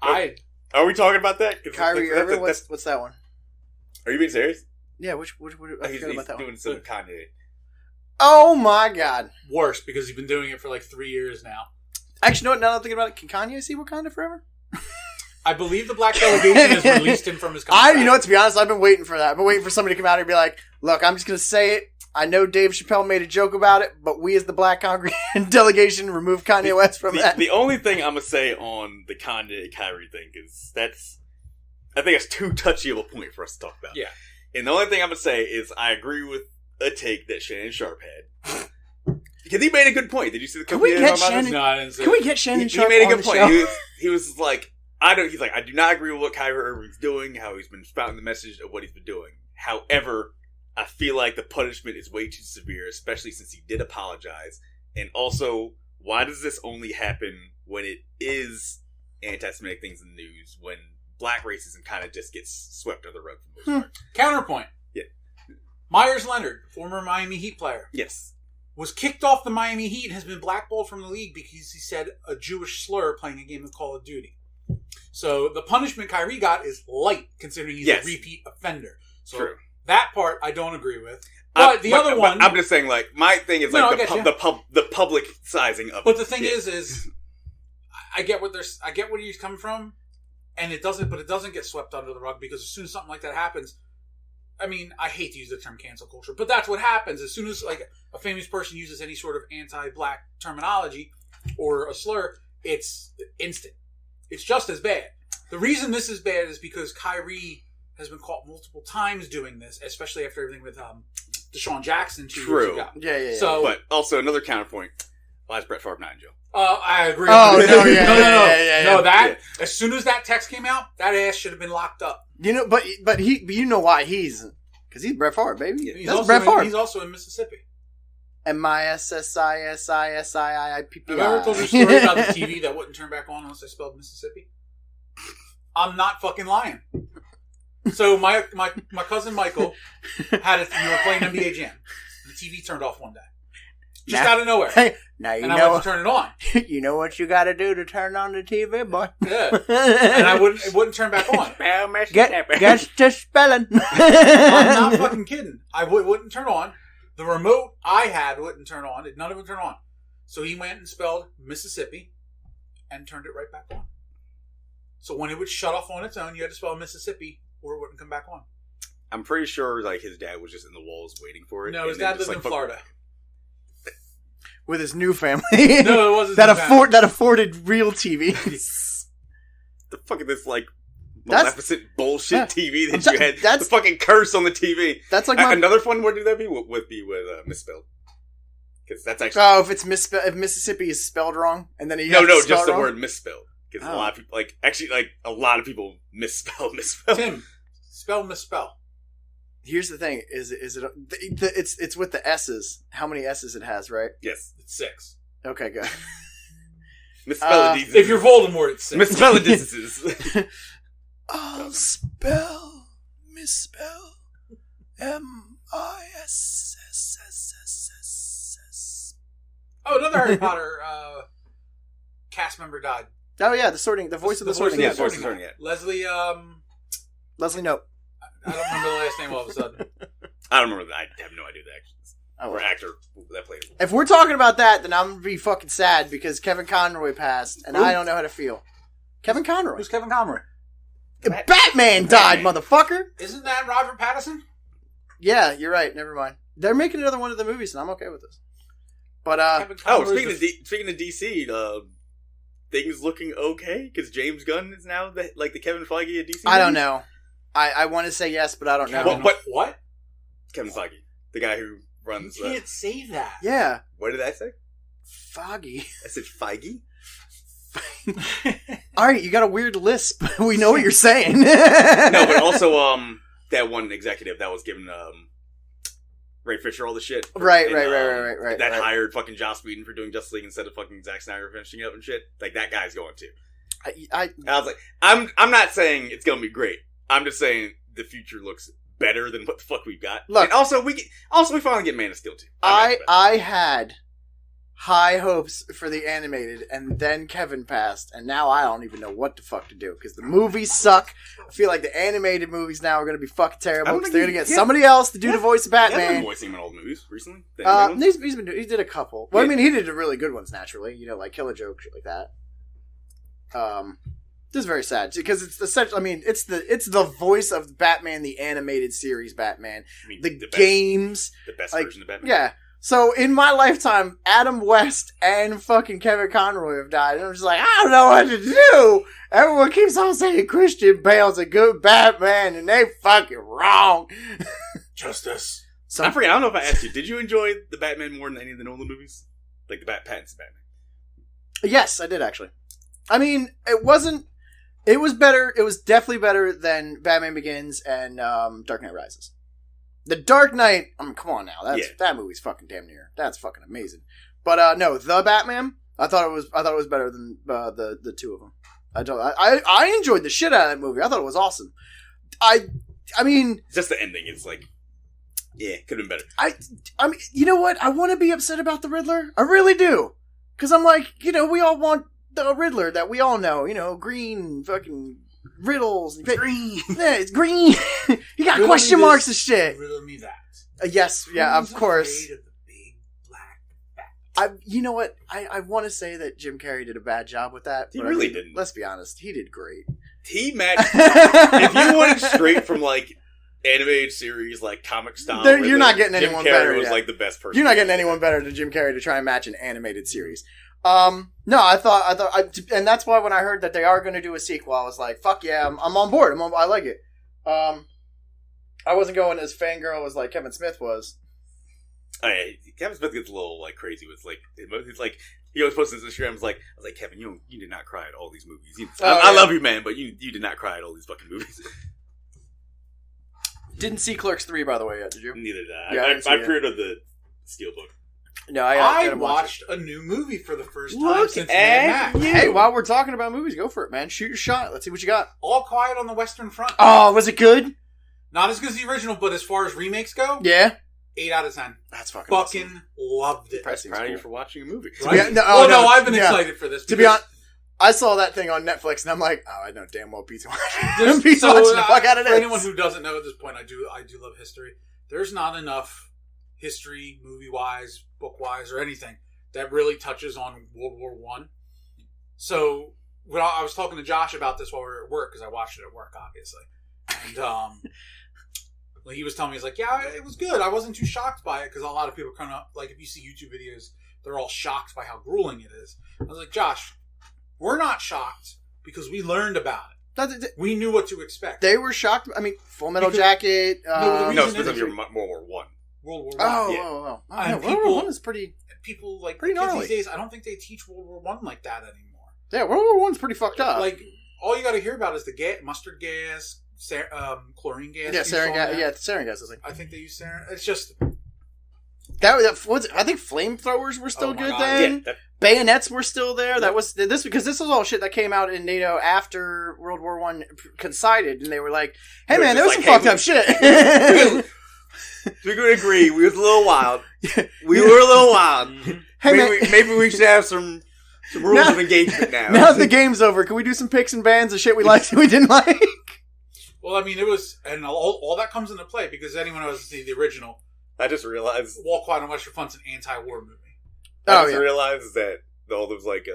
I. Are we talking about that? 'Cause Kyrie that's- Irving. that's- What's that one? Are you being serious? Yeah, which I He's, forgot he's about that doing one. some with Kanye. Oh my god! Worse because he's been doing it for like 3 years now. Actually, you know what? Now that I'm thinking about it, can Kanye see Wakanda Forever? I believe the black delegation has released him from his contract. To be honest, I've been waiting for that. I've been waiting for somebody to come out and be like, look, I'm just going to say it. I know Dave Chappelle made a joke about it, but we as the black delegation remove Kanye West from that. The only thing I'm going to say on the Kanye-Kyrie thing is I think it's too touchy of a point for us to talk about. Yeah. And the only thing I'm going to say is I agree with a take that Shannon Sharp had. Because he made a good point. Did you see the Can we get Shannon? No, I didn't see Can we get Shannon Sharp? He made a on good the point. show? He was like, I do not agree with what Kyrie Irving's doing, how he's been spouting the message of what he's been doing. However, I feel like the punishment is way too severe, especially since he did apologize. And also, why does this only happen when it is anti-Semitic things in the news, when black racism kind of just gets swept under the rug for the most part? Counterpoint. Yeah. Myers Leonard, former Miami Heat player. Yes. Was kicked off the Miami Heat and has been blackballed from the league because he said a Jewish slur playing a game of Call of Duty. So the punishment Kyrie got is light, considering he's a repeat offender. So True. That part I don't agree with. But the other one... I'm just saying, like, my thing is, like, the public sizing of it. But the thing is I get where he's coming from, and it doesn't get swept under the rug, because as soon as something like that happens, I mean, I hate to use the term cancel culture, but that's what happens. As soon as, like, a famous person uses any sort of anti-black terminology or a slur, it's instant. It's just as bad. The reason this is bad is because Kyrie has been caught multiple times doing this, especially after everything with Deshaun Jackson 2 years ago. Yeah. So, but also another counterpoint: why is Brett Favre not in jail? I agree. Oh, No, as soon as that text came out, that ass should have been locked up. But you know why he's Brett Favre, baby. Yeah, That's Brett Favre. He's also in Mississippi. MISSISISIIPPI. Have I ever told you a story about the TV that wouldn't turn back on unless I spelled Mississippi? I'm not fucking lying. So my cousin Michael we were playing NBA Jam. The TV turned off one day. Just out of nowhere. Hey, now you and know. I went to turn it on. You know what you got to do to turn on the TV, boy. Yeah. And it wouldn't turn back on. Get to spelling. I'm not fucking kidding. I wouldn't turn on. The remote I had wouldn't turn on. None of it would turn on. So he went and spelled Mississippi and turned it right back on. So when it would shut off on its own, you had to spell Mississippi or it wouldn't come back on. I'm pretty sure, like, his dad was just in the walls waiting for it. No, his dad lived in Florida. With his new family. No, it wasn't that afforded real TVs. The fuck is this, like, Maleficent bullshit TV that you had? That's the fucking curse on the TV. That's like another fun word. That would be with misspelled. Because that's actually if it's misspelled, if Mississippi is spelled wrong, and then just the word misspelled. Because a lot of people a lot of people misspell. Tim, spell misspell. Here's the thing: is it? It's with the S's. How many S's it has, right? Yes, it's 6. Okay, good. Misspell it. If you're Voldemort, it's 6. Misspell it. I'll misspell MISSSSSS. Oh, another Harry Potter cast member died. Oh yeah, the voice of the sorting hat. Leslie. Leslie Knope. I don't remember the last name all of a sudden. I don't remember that. I have no idea the actress or actor that played it. If we're talking about that, then I'm gonna be fucking sad because Kevin Conroy passed, and I don't know how to feel. Kevin Conroy. Who's Kevin Conroy? Batman died, motherfucker. Isn't that Robert Pattinson? Yeah, you're right. Never mind. They're making another one of the movies, and I'm okay with this. But speaking of DC, things looking okay because James Gunn is now the Kevin Feige of DC. I don't know. I want to say yes, but I don't know. What? Kevin Feige, the guy who runs. You can't say that. Yeah. What did I say? Foggy. I said Feige. All right, you got a weird lisp. We know what you're saying. No, but also that one executive that was giving Ray Fisher all the shit. Right. That hired fucking Joss Whedon for doing Justice League instead of fucking Zack Snyder finishing it up and shit. Like, that guy's going to. I was like, I'm not saying it's gonna be great. I'm just saying the future looks better than what the fuck we've got. Look, and also we finally get Man of Steel too. I had high hopes for the animated, and then Kevin passed, and now I don't even know what the fuck to do because the movies suck. I feel like the animated movies now are going to be fucking terrible because they're going to get somebody else to do the voice of Batman. He's been voicing him in all the movies recently. He did a couple. Well, yeah. I mean, he did the really good ones naturally. You know, like Kill a Joke, shit like that. This is very sad because it's essentially. I mean, it's the voice of Batman, the animated series Batman, the games, the best like, version of Batman. Yeah. So in my lifetime, Adam West and fucking Kevin Conroy have died, and I'm just like, I don't know what to do. Everyone keeps on saying Christian Bale's a good Batman, and they fucking wrong. Justice. I forget. I don't know if I asked you. Did you enjoy the Batman more than any of the Nolan movies, like the Pattinson Batman? Yes, I did actually. I mean, it wasn't. It was better. It was definitely better than Batman Begins and Dark Knight Rises. The Dark Knight. I mean, come on now. That movie's fucking damn near. That's fucking amazing. But no, the Batman. I thought it was better than the two of them. I enjoyed the shit out of that movie. I thought it was awesome. I mean, just the ending is like, yeah, could have been better. I mean, you know what? I want to be upset about the Riddler. I really do. Because I'm like, we all want the Riddler that we all know. Green fucking riddles. Green. Yeah, it's green. You got question marks and shit. Riddle me that. Yes, yeah, of course. Afraid of the big black bat? You know what? I want to say that Jim Carrey did a bad job with that. He really didn't. Let's be honest. He did great. He matched. If you went straight from like animated series, like comic style, you're not getting anyone better. Jim Carrey was like the best person. You're not getting anyone better than Jim Carrey to try and match an animated series. No, I thought, and that's why when I heard that they are going to do a sequel, I was like, fuck yeah, I'm on board. I like it. I wasn't going as fangirl as like Kevin Smith was. Kevin Smith gets a little like crazy with like, it's like, he always posts on his Instagram, I was like, Kevin, you did not cry at all these movies. I love you, man, but you did not cry at all these fucking movies. Didn't see Clerks 3, by the way, yet, did you? Neither did I. Yeah, I pre-ordered the Steelbook. No, I watched a new movie for the first time since Mad Max. Hey, while we're talking about movies, go for it, man. Shoot your shot. Let's see what you got. All Quiet on the Western Front. Oh, was it good? Not as good as the original, but as far as remakes go, yeah, 8 out of 10. That's fucking awesome. Loved it. Proud of you for watching a movie. Right? No, I've been excited for this. To be honest, I saw that thing on Netflix, and I'm like, oh, I know damn well Pete's watching the fuck out of this. For anyone who doesn't know at this point, I do love history. There's not enough history, movie-wise, book-wise, or anything that really touches on World War I. So, when I was talking to Josh about this while we were at work, because I watched it at work, obviously. And he was telling me, he's like, yeah, it was good. I wasn't too shocked by it, because a lot of people kind of, like, if you see YouTube videos, they're all shocked by how grueling it is. I was like, Josh, we're not shocked, because we learned about it. We knew what to expect. They were shocked. I mean, Full Metal Jacket. No, specifically World War I. World War I. Oh. World War I is pretty. People like pretty gnarly. These days. I don't think they teach World War I like that anymore. Yeah, World War I's pretty fucked up. Like all you got to hear about is the mustard gas, chlorine gas. Yeah, sarin gas. Yeah, sarin gas. I think they use sarin. It's just that I think flamethrowers were still good then. Yeah, bayonets were still there. That was this because this was all shit that came out in NATO after World War I coincided, and they were like, "Hey man, there was some fucked up shit." We could agree. We was a little wild. We were a little wild. Hey, maybe we should have some rules of engagement now. Now the game's over. Can we do some picks and bans of shit we liked and we didn't like? Well, I mean, it was, and all that comes into play because anyone who has seen the original, I just realized All Quiet on Western Front's an anti-war movie. I just realized that all those like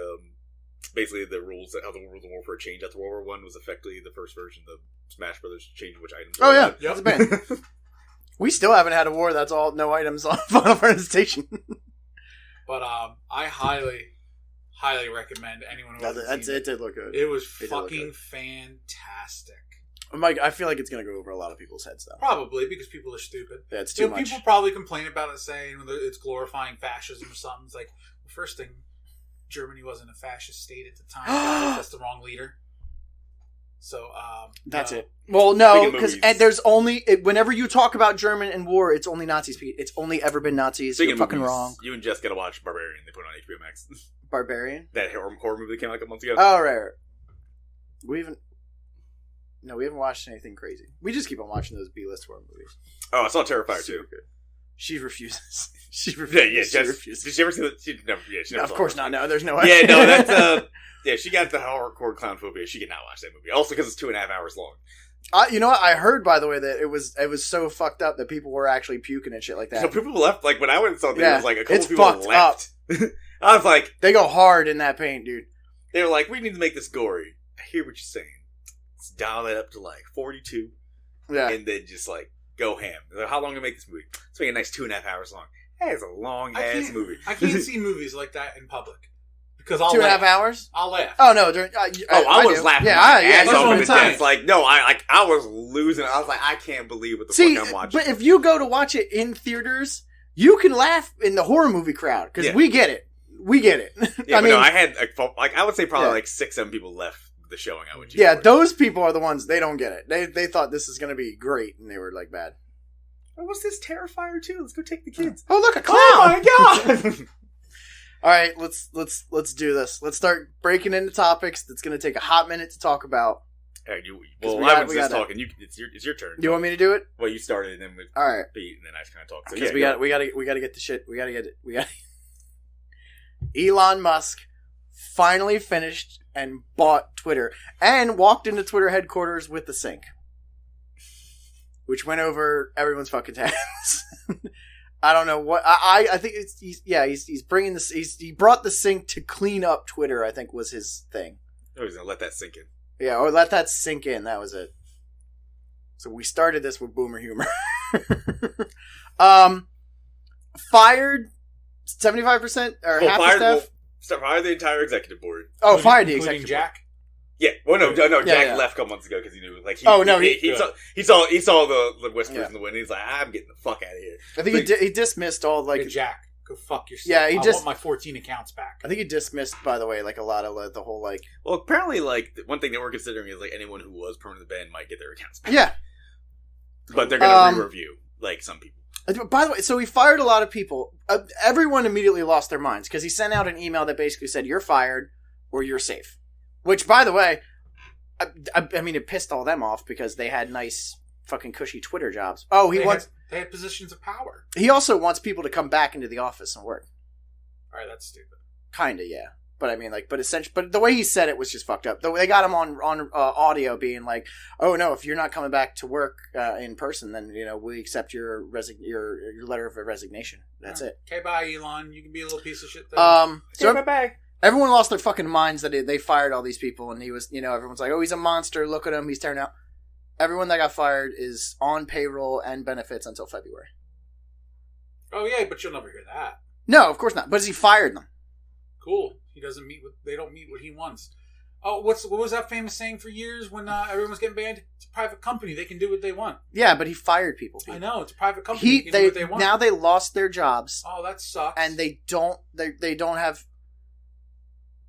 basically the rules how the rules of warfare changed after World War I was effectively the first version of Smash Brothers changing which items. Oh yeah, that's a ban. We still haven't had a war that's all no items on Final Fantasy Station. But I highly recommend anyone who hasn't seen it. It did look good. It was fucking fantastic. I feel like it's going to go over a lot of people's heads, though. Probably, because people are stupid. Yeah, it's too much. People probably complain about it, saying it's glorifying fascism or something. It's like, the first thing, Germany wasn't a fascist state at the time. That's the wrong leader. So, that's it. Well, no, because there's only whenever you talk about German and war, it's only Nazis. It's only ever been Nazis. You're fucking wrong. You and Jess gotta watch Barbarian. They put it on HBO Max. Barbarian? That horror movie that came out like a month ago. Oh, right. We haven't watched anything crazy. We just keep on watching those B-list horror movies. Oh, I saw Terrifier too. Good. She refuses. She refuses. Did she ever see that? She never of course not. No, there's no way. Yeah, no, that's yeah, she got the hardcore clown phobia. She could not watch that movie. Also because it's 2.5 hours long. You know what? I heard, by the way, that it was so fucked up that people were actually puking and shit like that. So people left. Like when I went and saw it, there was like a couple people fucked left. I was like, they go hard in that paint, dude. They were like, we need to make this gory. I hear what you're saying. Let's dial that up to like 42. Yeah. And then just like go ham. How long to make this movie? Let's make a nice 2.5 hours long. Hey, it's a long ass movie. I can't see movies like that in public. Because I'll 2.5 hours? I'll laugh. Oh, no. I was laughing my ass off at the time. death. Like, no, I was losing. I was like, I can't believe what the fuck I'm watching. But if you go to watch it in theaters, you can laugh in the horror movie crowd. Because we get it. We get it. Yeah, I had, I would say probably like 6-7 people left the showing I went to. Yeah, those people are the ones, they don't get it. They thought this is going to be great, and they were like, bad. Oh, what's this Terrifier 2? Let's go take the kids. Oh, look, a clown! Oh my god! All right, let's do this. Let's start breaking into topics. That's going to take a hot minute to talk about. I was just talking. It's your turn. Do you want me to do it? Well, you started, and then with all right, Pete, and then I just kind of talked. So because we got to get the shit. We got to get it. We got Elon Musk finally finished and bought Twitter and walked into Twitter headquarters with the sink, which went over everyone's fucking heads. I don't know what I think he's bringing this. He brought the sink to clean up Twitter. I think was his thing. Oh, he's gonna let that sink in. Yeah, or let that sink in. That was it. So we started this with boomer humor. Fired 75% or half the staff. Fired the entire executive board. Oh, fired the executive Jack. board. Yeah, well, no, Jack left a couple months ago because he knew, like, he saw the whispers in the wind. And he's like, I'm getting the fuck out of here. I think he dismissed all like hey, Jack, go fuck yourself. Yeah, I want my 14 accounts back. I think he dismissed, by the way, like a lot of the whole like. Well, apparently, like one thing that we're considering is like anyone who was permanently banned might get their accounts back. Yeah, but they're gonna re-review like some people. By the way, so he fired a lot of people. Everyone immediately lost their minds because he sent out an email that basically said, "You're fired or you're safe." Which, by the way, I mean, it pissed all them off because they had nice, fucking cushy Twitter jobs. Oh, they had positions of power. He also wants people to come back into the office and work. All right, that's stupid. Kinda, yeah. But I mean, like, but the way he said it was just fucked up. They got him on audio being like, "Oh no, if you're not coming back to work in person, then we accept your letter of resignation. That's it." Okay, bye, Elon. You can be a little piece of shit. Though. So bye. Everyone lost their fucking minds that they fired all these people, and he was, everyone's like, "Oh, he's a monster. Look at him. He's tearing out." Everyone that got fired is on payroll and benefits until February. Oh yeah, but you'll never hear that. No, of course not. But he fired them. Cool. They don't meet what he wants. Oh, what was that famous saying for years when everyone was getting banned? It's a private company. They can do what they want. Yeah, but he fired people. I know. It's a private company. They can do what they want. Now they lost their jobs. Oh, that sucks. And they don't have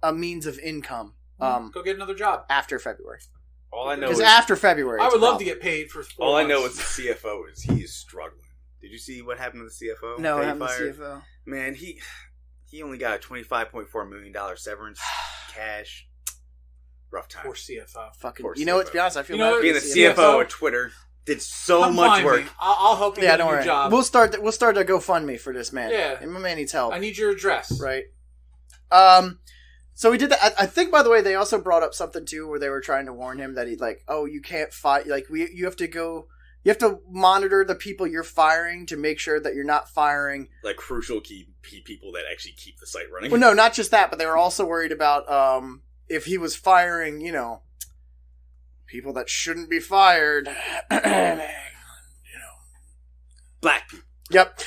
a means of income. Go get another job. After February. All I know is after February. I would love to get paid for 4 All months. I know is the CFO is he is struggling. Did you see what happened to the CFO? No, what happened to the CFO? Man, he only got a $25.4 million severance cash. Rough time. Poor CFO. Fucking. Poor you know what? To be honest, I feel bad. Being the CFO of Twitter did so much work. I'll help you get a new job. We'll start a GoFundMe for this man. Yeah, my man needs help. I need your address. Right. So we did that. I think, by the way, they also brought up something too, where they were trying to warn him that he's like, "Oh, you can't fire. Like, you have to go. You have to monitor the people you're firing to make sure that you're not firing like crucial key people that actually keep the site running." Well, no, not just that, but they were also worried about if he was firing, people that shouldn't be fired. Black people. Yep.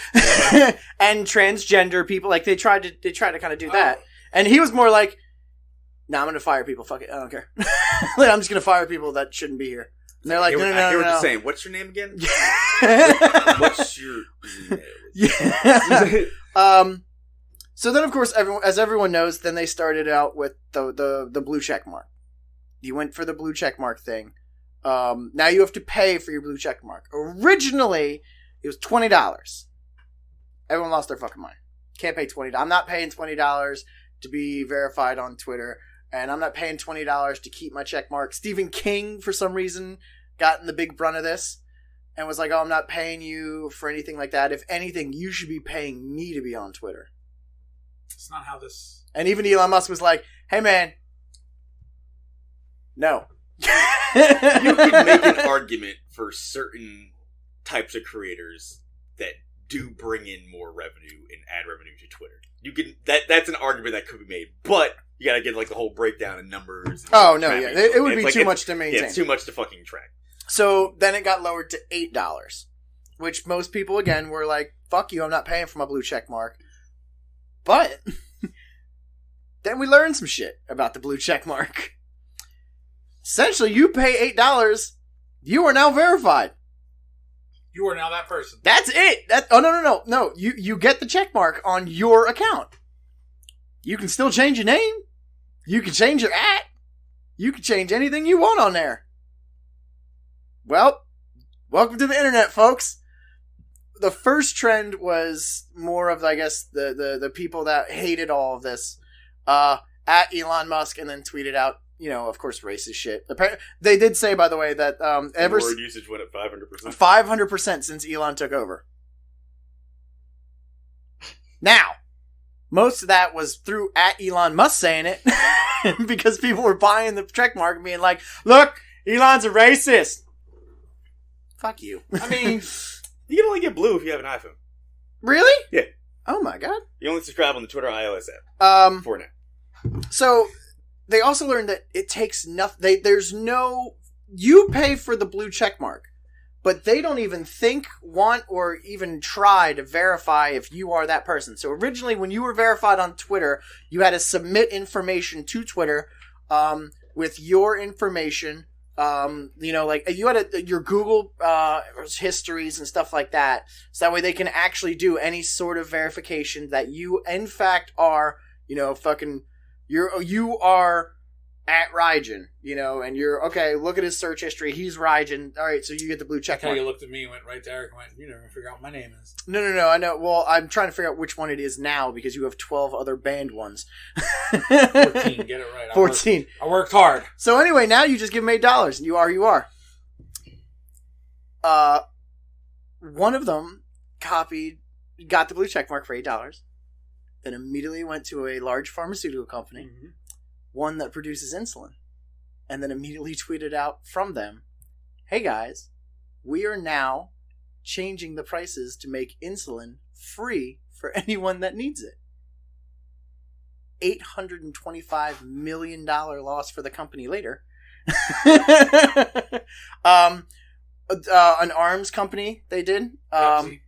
And transgender people. Like they tried to kind of do that, and he was more like, "No, I'm going to fire people. Fuck it, I don't care. I'm just going to fire people that shouldn't be here." And they're like, "No." I hear what you're saying. What's your name again? What's your email? Yeah. So then, of course, everyone knows, then they started out with the blue check mark. You went for the blue check mark thing. Now you have to pay for your blue check mark. Originally, it was $20. Everyone lost their fucking mind. Can't pay $20. I'm not paying $20 to be verified on Twitter, and I'm not paying $20 to keep my check mark. Stephen King, for some reason, got in the big brunt of this and was like, "Oh, I'm not paying you for anything like that. If anything, you should be paying me to be on Twitter." It's not how this... And even Elon Musk was like, "Hey, man, no." You can make an argument for certain types of creators that do bring in more revenue and ad revenue to Twitter. You can that's an argument that could be made, but you got to get like the whole breakdown in numbers. And it would be too much to maintain. Yeah, it's too much to fucking track. So then it got lowered to $8, which most people again were like, "Fuck you, I'm not paying for my blue check mark." But then we learned some shit about the blue check mark. Essentially, you pay $8, you are now verified. You are now that person. That's it. No. You get the check mark on your account. You can still change your name. You can change your @ You can change anything you want on there. Well, welcome to the internet, folks. The first trend was more of, I guess, the people that hated all of this at Elon Musk, and then tweeted out, of course, racist shit. Apparently, they did say, by the way, that word usage went up 500%. 500% since Elon took over. Now, most of that was through at Elon Musk saying it, because people were buying the check mark and being like, "Look, Elon's a racist." Fuck you. I mean, you can only get blue if you have an iPhone. Really? Yeah. Oh my god. You only subscribe on the Twitter iOS app. For now. So they also learned that it takes nothing. You pay for the blue check mark, but they don't even think, want, or even try to verify if you are that person. So originally, when you were verified on Twitter, you had to submit information to Twitter with your information. Like you had your Google histories and stuff like that, so that way they can actually do any sort of verification that you, in fact, are, you are at Raijin, and you're okay. Look at his search history. He's Raijin. All right, so you get the blue check mark. You looked at me and went right to Eric and went, "You never figure out what my name is." No. I know. Well, I'm trying to figure out which one it is now because you have 12 other banned ones. 14. Get it right. 14. I worked hard. So anyway, now you just give them $8, and you are. One of them got the blue check mark for $8, then immediately went to a large pharmaceutical company. Mm-hmm. One that produces insulin, and then immediately tweeted out from them, "Hey guys, we are now changing the prices to make insulin free for anyone that needs it." $825 million loss for the company later. An arms company they did. Pepsi.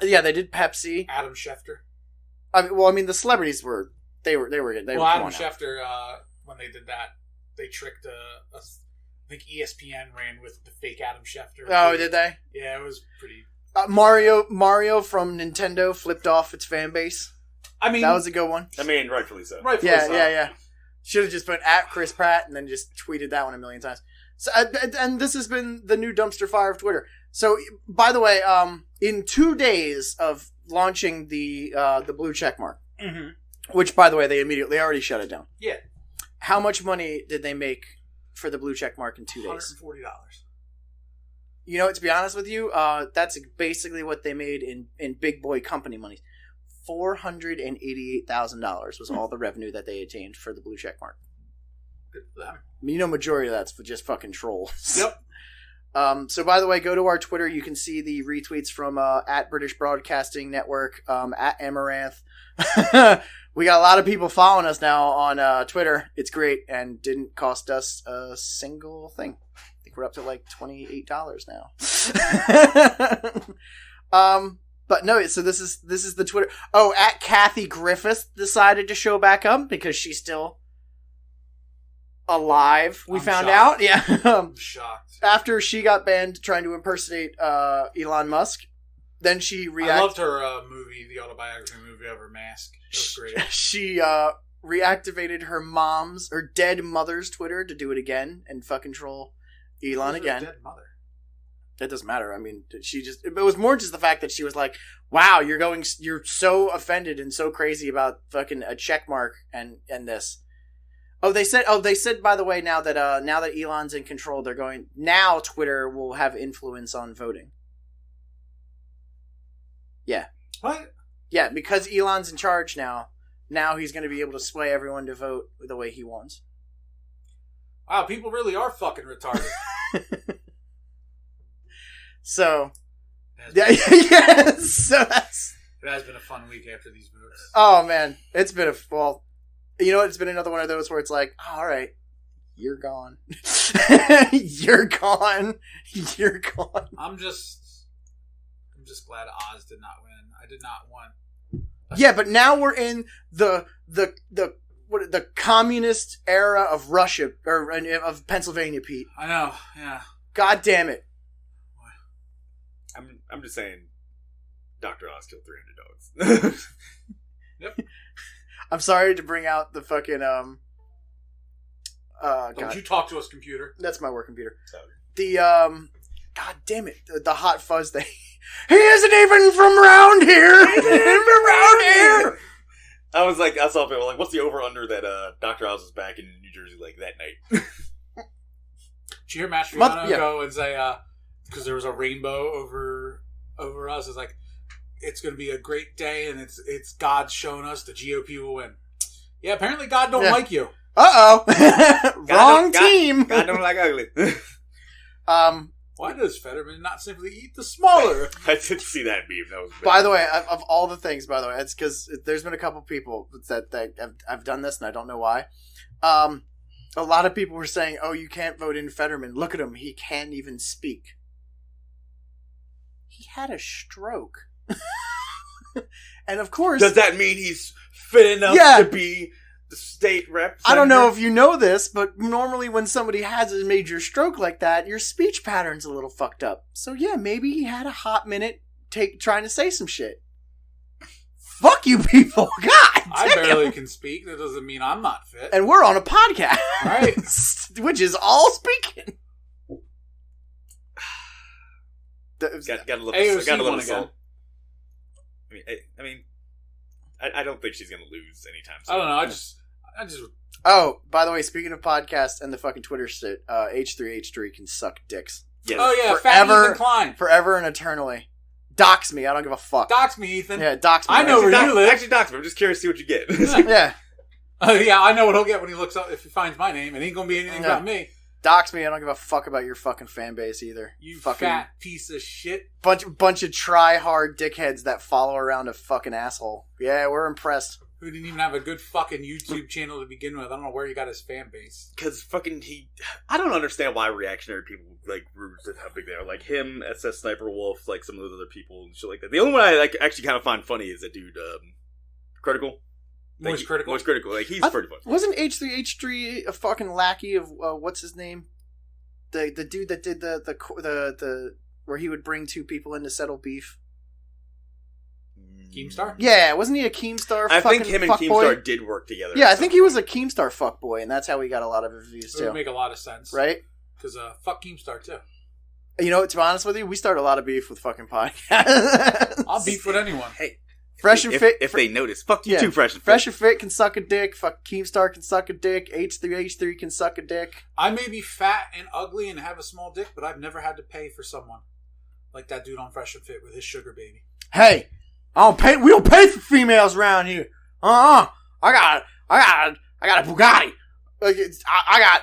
Yeah, they did Pepsi. Adam Schefter. The celebrities were. They were good. Adam Schefter, when they did that, they tricked I think ESPN ran with the fake Adam Schefter. Oh, did they? Yeah, it was pretty. Mario from Nintendo flipped off its fan base. That was a good one. Rightfully so. Yeah. Should have just put at Chris Pratt and then just tweeted that one a million times. So, and this has been the new dumpster fire of Twitter. So, by the way, in 2 days of launching the blue check mark. Mm-hmm. Which, by the way, they already shut it down. Yeah. How much money did they make for the blue check mark in 2 days? $140. To be honest with you, that's basically what they made in big boy company money. $488,000 was all the revenue that they attained for the blue check mark. Good for them. Majority of that's for just fucking trolls. Yep. So, by the way, go to our Twitter. You can see the retweets from at British Broadcasting Network, at Amaranth. We got a lot of people following us now on Twitter. It's great and didn't cost us a single thing. I think we're up to like $28 now. But no, so this is the Twitter. Oh, at Kathy Griffith decided to show back up because she's still alive. We found out. Yeah. I'm shocked. After she got banned trying to impersonate Elon Musk, then she I loved her movie, the autobiography movie of her mask. It was great. She reactivated her dead mother's Twitter to do it again and fucking troll Elon again. Dead mother. It doesn't matter. It was more just the fact that she was like, "Wow, you're so offended and so crazy about fucking a check mark and this." They said by the way, now that Elon's in control, now Twitter will have influence on voting. Yeah. What? Yeah, because Elon's in charge now he's going to be able to sway everyone to vote the way he wants. Wow, people really are fucking retarded. So, yeah, Yes. So it has been a fun week after these votes. Oh man, it's been it's been another one of those where it's like, all right, you're gone. You're gone. You're gone. I'm just glad Oz did not win. I did not want. Yeah, but now we're in the communist era of Russia or of Pennsylvania, Pete. I know. Yeah. God damn it. I'm just saying, Dr. Oz killed 300 dogs. Yep. I'm sorry to bring out the fucking Don't God. you talk to us, computer? That's my work computer. Sorry. The God damn it, the Hot Fuzz thing. He isn't even from around here. He isn't even from around here. I saw people like, what's the over under that Dr. Oz was back in New Jersey like that night? Did you hear Mastriano go and say, because there was a rainbow over us, it's like, it's going to be a great day, and it's God showing us the GOP will win. Yeah, apparently God don't like you. Uh-oh. Wrong team. God don't like ugly. Why does Fetterman not simply eat the smaller? I did see that meme. That was by the way, of all the things, by the way, it's because there's been a couple people that I've done this, and I don't know why. A lot of people were saying, oh, you can't vote in Fetterman. Look at him. He can't even speak. He had a stroke. And of course... Does that mean he's fit enough to be the state rep? I don't know if you know this, but normally when somebody has a major stroke like that, your speech pattern's a little fucked up. So yeah, maybe he had a hot minute trying to say some shit. Fuck you people. God I barely can speak. That doesn't mean I'm not fit. And we're on a podcast. Right. Which is all speaking. Gotta look salt. I don't think she's gonna lose anytime soon. I don't know. I just. Oh, by the way, speaking of podcasts and the fucking Twitter shit, H3H3 can suck dicks. Yes. Oh yeah, forever, forever and eternally. Dox me. I don't give a fuck. Dox me, Ethan. Yeah, dox me. I know where you live. Actually, dox me. I'm just curious to see what you get. Yeah. Yeah, I know what he'll get when he looks up. If he finds my name, it ain't gonna be anything about me. Dox me. I don't give a fuck about your fucking fan base either. You fucking fat piece of shit. Bunch of try-hard dickheads that follow around a fucking asshole. Yeah, we're impressed. Who didn't even have a good fucking YouTube channel to begin with. I don't know where you got his fan base. Because I don't understand why reactionary people like ruse at how big they are. Like him, SS Sniper Wolf, like some of those other people and shit like that. The only one I like actually kind of find funny is that dude, Critical. Moist Critical. Like he's pretty funny. Wasn't H3H3 a fucking lackey of what's his name? The dude that did the where he would bring two people in to settle beef. Keemstar? Yeah, wasn't he a Keemstar? I think him and Keemstar did work together. Yeah, I think he was a Keemstar fuckboy, and that's how he got a lot of his views too. It would make a lot of sense, right? Because fuck Keemstar too. You know, to be honest with you, we start a lot of beef with fucking podcasts. I'll beef with anyone. Hey, Fresh and Fit. If they notice, fuck you too. Fresh and Fit. Fresh and Fit can suck a dick. Fuck Keemstar can suck a dick. H3H3 can suck a dick. I may be fat and ugly and have a small dick, but I've never had to pay for someone like that dude on Fresh and Fit with his sugar baby. Hey, we don't pay for females around here. I got a Bugatti. Like I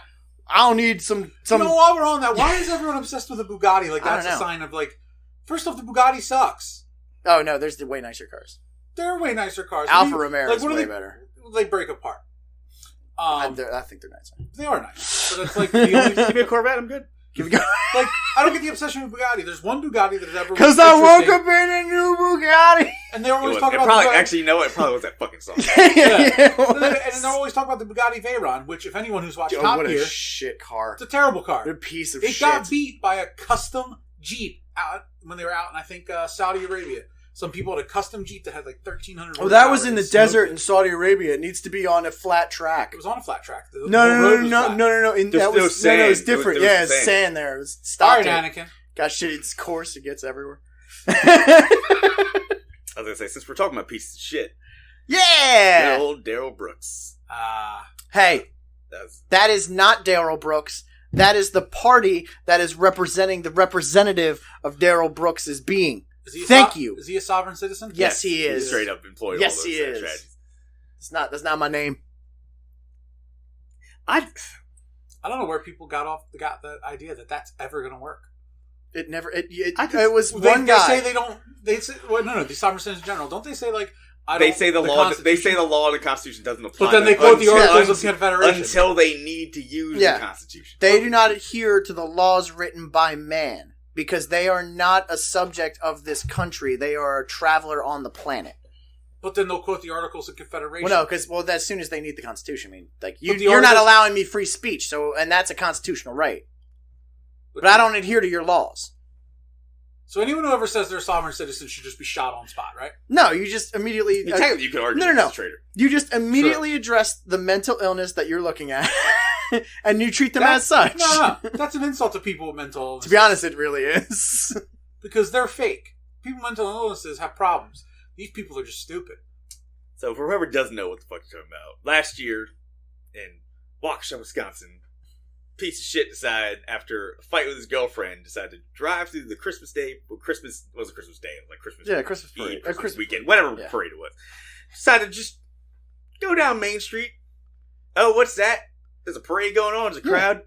don't need some. You know, while we're on that, why is everyone obsessed with a Bugatti? Like that's a sign of like. First off, the Bugatti sucks. Oh no, there's the way nicer cars. There are way nicer cars. Alfa Romeo is way better. They break apart. I think they're nicer. They are nice, but it's like the only. Give me a Corvette, I'm good. Like I don't get the obsession with Bugatti. There's one Bugatti that has ever. Because I woke up in a new Bugatti. And they're always talking about. Probably, actually, you know what? It probably was that fucking song. And they're always talking about the Bugatti Veyron, which, if anyone who's watched Top Gear, what a shit car. It's a terrible car. What a piece of shit. It got beat by a custom Jeep out when they were out in I think Saudi Arabia. Some people had a custom Jeep that had like 1,300. Oh, that was in the desert in Saudi Arabia. It needs to be on a flat track. It was on a flat track. No. That was sand. No, it was different. It was sand there. It was stopped. All right, Anakin. Got shit. It's coarse. It gets everywhere. I was gonna say, since we're talking about pieces of shit. Yeah. Good old Daryl Brooks. Hey, that is not Daryl Brooks. That is the party that is representing the representative of Daryl Brooks' being. Thank you. Is he a sovereign citizen? Yes, he is. He's straight up employed. Yes, he is. That's not my name. I don't know where people got that idea that that's ever going to work. It never. It was one guy. They say they don't. They say the sovereign citizens in general. Don't they say like? They say the law. They say the law and the Constitution doesn't apply. But then they quote the Articles of Confederation until they need to use the Constitution. They do not adhere to the laws written by man because they are not a subject of this country. They are a traveler on the planet. But then they'll quote the Articles of Confederation. Well, no, because as soon as they need the Constitution, I mean, like you're not allowing me free speech, and that's a constitutional right. But I don't adhere to your laws. So anyone who ever says they're a sovereign citizen should just be shot on spot, right? No, you just immediately... technically, you could argue no. a traitor. You just immediately address the mental illness that you're looking at, and you treat them as such. No. That's an insult to people with mental illnesses. To be honest, it really is. Because they're fake. People with mental illnesses have problems. These people are just stupid. So for whoever doesn't know what the fuck you're talking about, last year in Waukesha, Wisconsin, piece of shit decided, after a fight with his girlfriend, decided to drive through the Christmas Day. Well, Christmas wasn't Christmas Day. It was like Christmas. Yeah, Christmas parade. Eve, Christmas weekend, whatever parade it was. Decided to just go down Main Street. Oh, what's that? There's a parade going on. There's a crowd.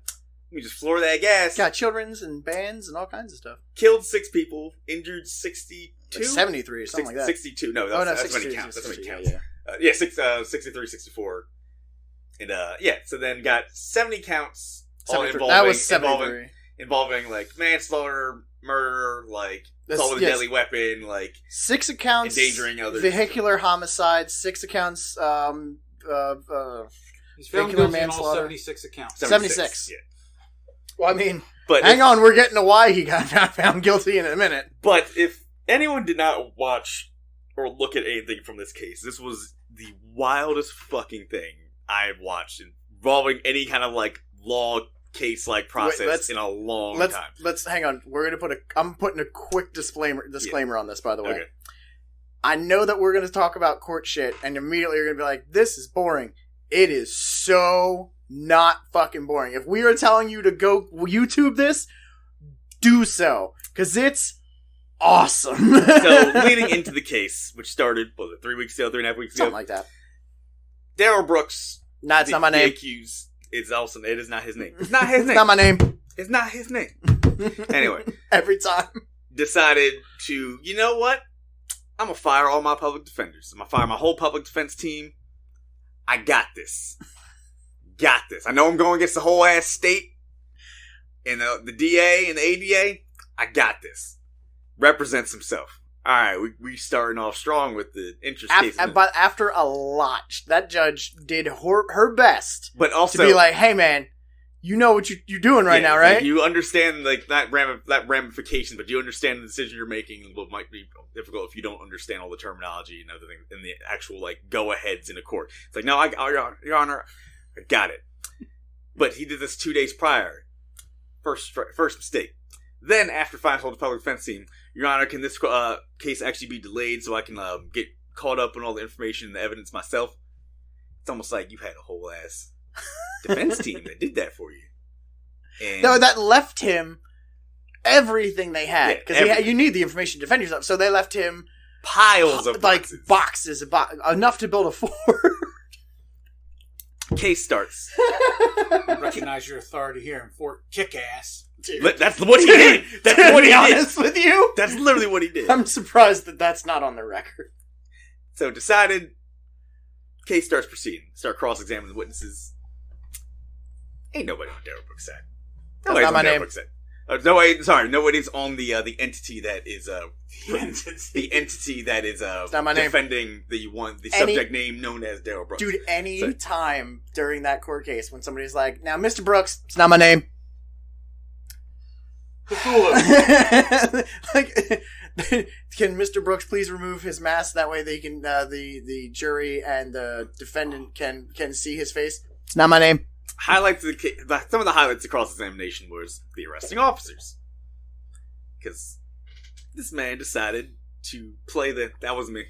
Let me just floor that gas. Got children's and bands and all kinds of stuff. Killed 6 people, injured 62. Like 73 or something like that. 62. No, that's how many counts. That's how many counts. Yeah, 63, 64. And so then got 70 counts. That was 73. Involving like manslaughter, murder, like assault with a deadly weapon, like 6 accounts, endangering others, vehicular homicide, 6 accounts, he's found guilty in all 76 accounts. 76. Yeah. Well, I mean, hang on, we're getting to why he got found guilty in a minute. But if anyone did not watch or look at anything from this case, this was the wildest fucking thing I have watched involving any kind of like law case like process in a long time. Let's hang on. We're gonna I'm putting a quick disclaimer on this, by the way. Okay. I know that we're gonna talk about court shit, and immediately you're gonna be like, "This is boring." It is so not fucking boring. If we are telling you to go YouTube this, do so, because it's awesome. So leading into the case, which started 3 weeks ago, 3.5 weeks ago, something like that. Darrell Brooks. No, it's not my name. The accused. It's also, it is not his name. It's not his name. It's not my name. It's not his name. Anyway. Every time. Decided to, you know what? I'm going to fire all my public defenders. I'm going to fire my whole public defense team. I got this. Got this. I know I'm going against the whole ass state and the DA and the ADA. I got this. Represents himself. All right, we starting off strong with the interest case. But after a lot, that judge did her best, but also to be like, "Hey, man, you know what you're doing right now, right? Like, you understand like that ramification, but you understand the decision you're making. What might be difficult if you don't understand all the terminology and other things and the actual like go aheads in a court. It's like, no, Your Honor, I got it. But he did this 2 days prior. First mistake. Then after filing the public defense team, Your Honor, can this case actually be delayed so I can get caught up on all the information and the evidence myself? It's almost like you had a whole ass defense team that did that for you. And no, that left him everything they had. Because you need the information to defend yourself. So they left him piles of boxes. Enough to build a fort. Case starts. I recognize your authority here in Fort Kickass. Dude. That's what he did. That's what he did. To be honest with you, that's literally what he did. I'm surprised that that's not on the record. So decided. Case starts proceeding. Start cross-examining the witnesses. Ain't nobody on Darrell Brooks' side. Nobody's on Darrell Brooks' side. Nobody's on the entity that is the entity that is defending the subject name known as Darrell Brooks. Dude, any time during that court case when somebody's like, "Now, Mr. Brooks, it's not my name." Like, can Mr. Brooks please remove his mask? That way they can the jury and the defendant can see his face. It's not my name. Some of the highlights of cross-examination was the arresting officers, because this man decided to play the "that was me"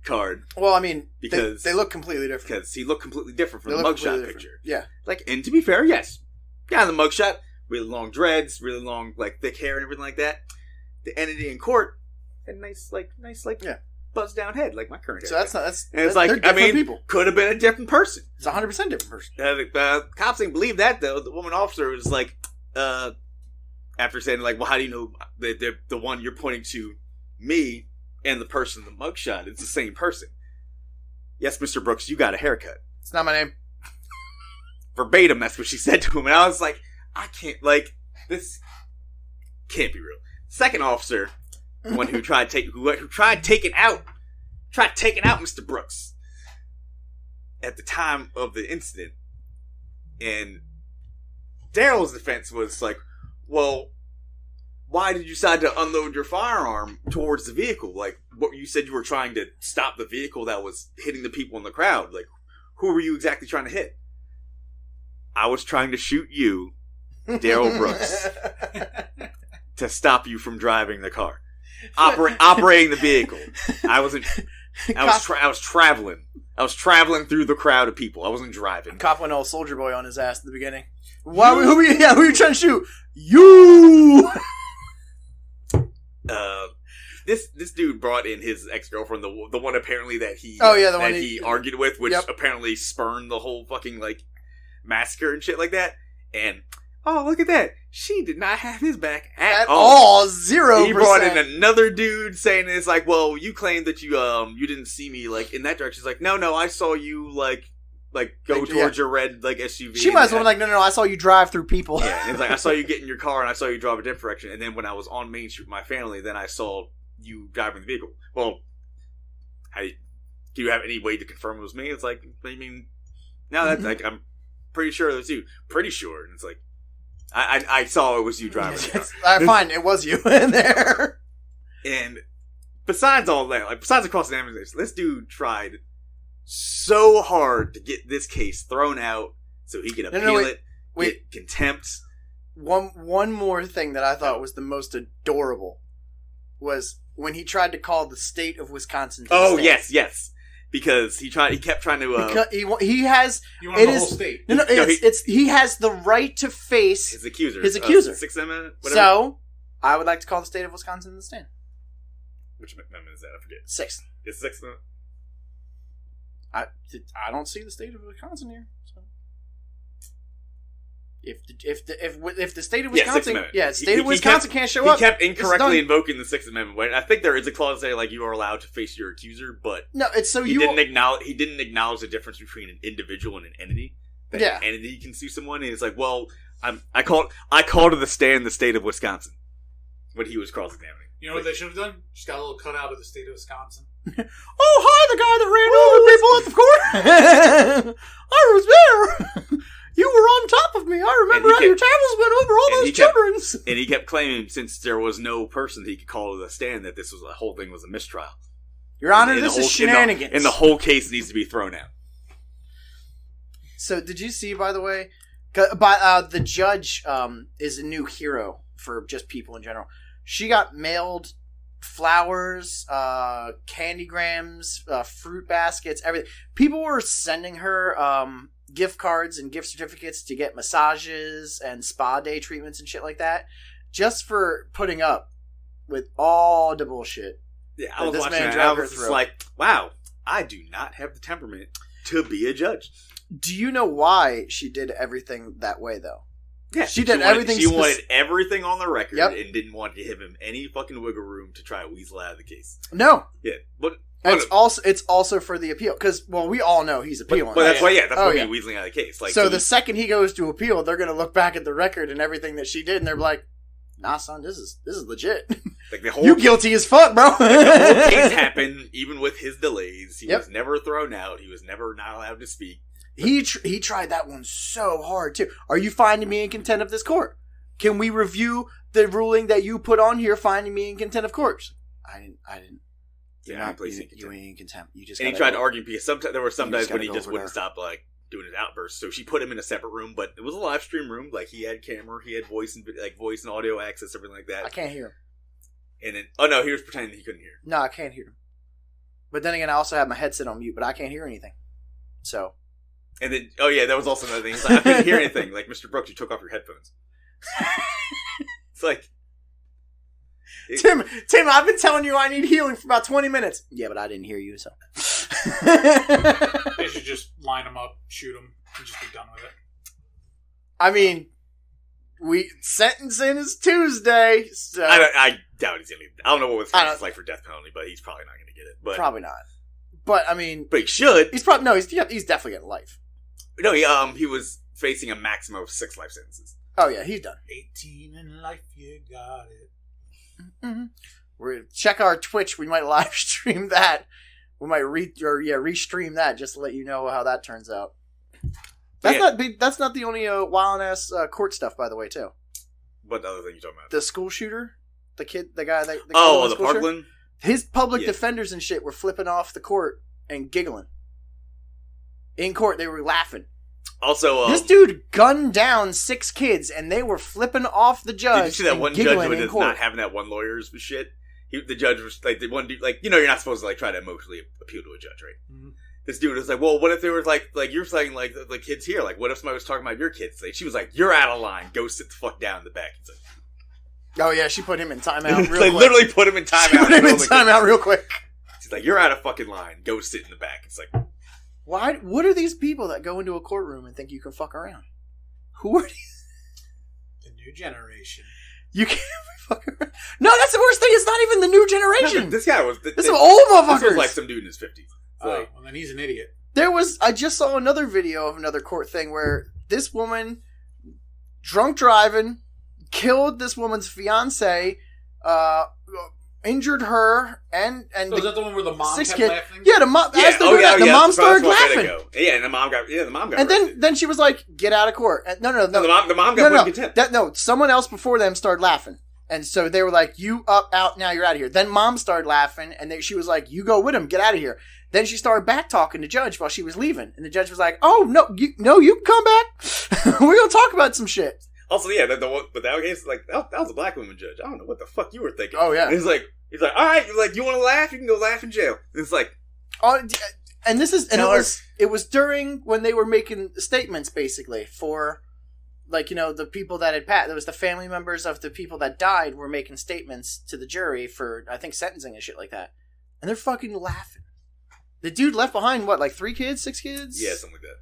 card. Well, I mean, because they look completely different. Because he looked completely different from the mugshot picture. Yeah, and to be fair, yes, in the mugshot, really long dreads, really long thick hair and everything like that. The entity in court had nice buzzed down head like my current hair. So people could have been a different person. It's 100% different person. The cops didn't believe that though. The woman officer was like, after saying like, well, how do you know that they're the one you're pointing to, me and the person in the mugshot? It's the same person. Yes, Mr. Brooks, you got a haircut. It's not my name. Verbatim, that's what she said to him, and I was like, I can't, like, this can't be real. Second officer, the one who tried taking out Mr. Brooks at the time of the incident, and Daryl's defense was like, well, why did you decide to unload your firearm towards the vehicle? Like, what you said you were trying to stop the vehicle that was hitting the people in the crowd. Like, who were you exactly trying to hit? I was trying to shoot you, Daryl Brooks, to stop you from driving the car, operating the vehicle. I was traveling. I was traveling through the crowd of people. I wasn't driving. Cop went all Soldier Boy on his ass at the beginning. Who are you trying to shoot? You. This dude brought in his ex-girlfriend, the one apparently that he he argued with, which apparently spurned the whole fucking like massacre and shit like that. And oh, look at that, she did not have his back at all. 0%. He brought in another dude saying it's like, well, you claimed that you didn't see me like in that direction. It's like, no, I saw you like go towards your red like SUV. She might as well be like, no, I saw you drive through people. Yeah, and it's like I saw you get in your car and I saw you drive a different direction. And then when I was on Main Street with my family, then I saw you driving the vehicle. Well, do you have any way to confirm it was me? It's like, I mean, no, that's like I'm pretty sure it was you. Pretty sure, and it's like I saw it was you driving. Fine, it was you in there. And besides all that, like besides the cross-examination, this dude tried so hard to get this case thrown out so he could appeal get contempt. One more thing that I thought was the most adorable was when he tried to call the state of Wisconsin. Oh yes, because he kept trying to. He has. You want the whole state? No, he has the right to face his accuser. Sixth Amendment. Whatever. So I would like to call the state of Wisconsin to the stand. Which amendment is that? I forget. Sixth. It's the Sixth Amendment. I don't see the state of Wisconsin here. So. If the state of Wisconsin, state of Wisconsin can't show up. He kept incorrectly invoking the Sixth Amendment. I think there is a clause there like you are allowed to face your accuser, but no, it's so he didn't acknowledge the difference between an individual and an entity. That an entity can sue someone, and it's like, well, I called to the stand the state of Wisconsin when he was cross-examining. You know what they should have done? Just got a little cutout of the state of Wisconsin. Oh, hi, the guy that ran over people at the court. I was there. You were on top of me. I remember how your travels went over all those children's. And he kept claiming, since there was no person that he could call to the stand, that the whole thing was a mistrial. Your Honor, this is shenanigans. And the whole case needs to be thrown out. So, did you see, by the way, the judge is a new hero for just people in general. She got mailed flowers, candygrams, fruit baskets, everything. People were sending her gift cards and gift certificates to get massages and spa day treatments and shit like that, just for putting up with all the bullshit. Yeah, I was watching that. I was just like, wow, I do not have the temperament to be a judge. Do you know why she did everything that way, though? Yeah, she did everything. She wanted everything on the record and didn't want to give him any fucking wiggle room to try to weasel out of the case. No. Yeah, but it's also for the appeal because we all know he's appealing. But that's why he's weaseling out of the case. Like, so the second he goes to appeal, they're going to look back at the record and everything that she did, and they're like, "Nah, son, this is legit. Like the whole you guilty as fuck, bro." The whole case happened even with his delays. He was never thrown out. He was never not allowed to speak. He tried that one so hard too. Are you finding me in contempt of this court? Can we review the ruling that you put on here, finding me in contempt of court? I didn't. Yeah, you ain't in contempt. You just. And he tried to argue because there were some times when he just wouldn't stop like doing his outbursts. So she put him in a separate room, but it was a live stream room. Like he had camera, he had voice and audio access, everything like that. I can't hear him. And then he was pretending he couldn't hear. No, I can't hear him. But then again, I also have my headset on mute, but I can't hear anything. So. And then, that was also another thing. He's like, I couldn't hear anything. Like, Mr. Brooks, you took off your headphones. It's like... Tim, I've been telling you I need healing for about 20 minutes. Yeah, but I didn't hear you, so... They should just line them up, shoot them, and just be done with it. I mean, Sentencing is Tuesday. So I doubt he's gonna. I don't know what Wisconsin's like for death penalty, but he's probably not gonna get it. But probably not. But I mean, but he should. He's probably he's definitely getting life. No, he was facing a maximum of 6 life sentences. Oh yeah, he's done. 18 in life, you got it. Mm-hmm. Check our Twitch. We might live stream that. We might restream that just to let you know how that turns out. That's not the only wild ass court stuff, by the way, too. What other thing you talking about? The school shooter, the guy that. The Parkland. His public defenders and shit were flipping off the court and giggling. In court, they were laughing. Also, this dude gunned down 6 kids, and they were flipping off the judge. Did you see that one judge who was not having that one lawyer's shit? The judge was like the one dude, like you're not supposed to like try to emotionally appeal to a judge, right? Mm-hmm. This dude was like, well, what if there was like you're saying like the kids here, like what if somebody was talking about your kids? Like, she was like, you're out of line. Go sit the fuck down in the back. He's like, oh yeah, she put him in timeout. Real quick. Literally put him in timeout. She put him in timeout real quick. She's like, you're out of fucking line. Go sit in the back. It's like, why? What are these people that go into a courtroom and think you can fuck around? Who are these? The new generation. You can't fuck around. No, that's the worst thing. It's not even the new generation. No, this guy was. This is old motherfuckers. This was like some dude in his 50s. Well, then he's an idiot. I just saw another video of another court thing where this woman, drunk driving, killed this woman's fiance, injured her, and so is that the one where the mom kept laughing? Yeah, the mom. The mom started laughing. Yeah, and the mom got. And then she was like, "Get out of court." No. The mom got put in contempt. Someone else before them started laughing. And so they were like, you out, now you're out of here. Then mom started laughing, and she was like, you go with him, get out of here. Then she started back-talking to Judge while she was leaving. And the judge was like, oh, you can come back. We're going to talk about some shit. Also, yeah, but that case, like, that was a black woman judge. I don't know what the fuck you were thinking. Oh, yeah. And he's like, all right, you want to laugh? You can go laugh in jail. And it's like... and it was during when they were making statements, basically, for... Like, the people that had passed, there was the family members of the people that died were making statements to the jury for, I think, sentencing and shit like that. And they're fucking laughing. The dude left behind, 3 kids, 6 kids? Yeah, something like that.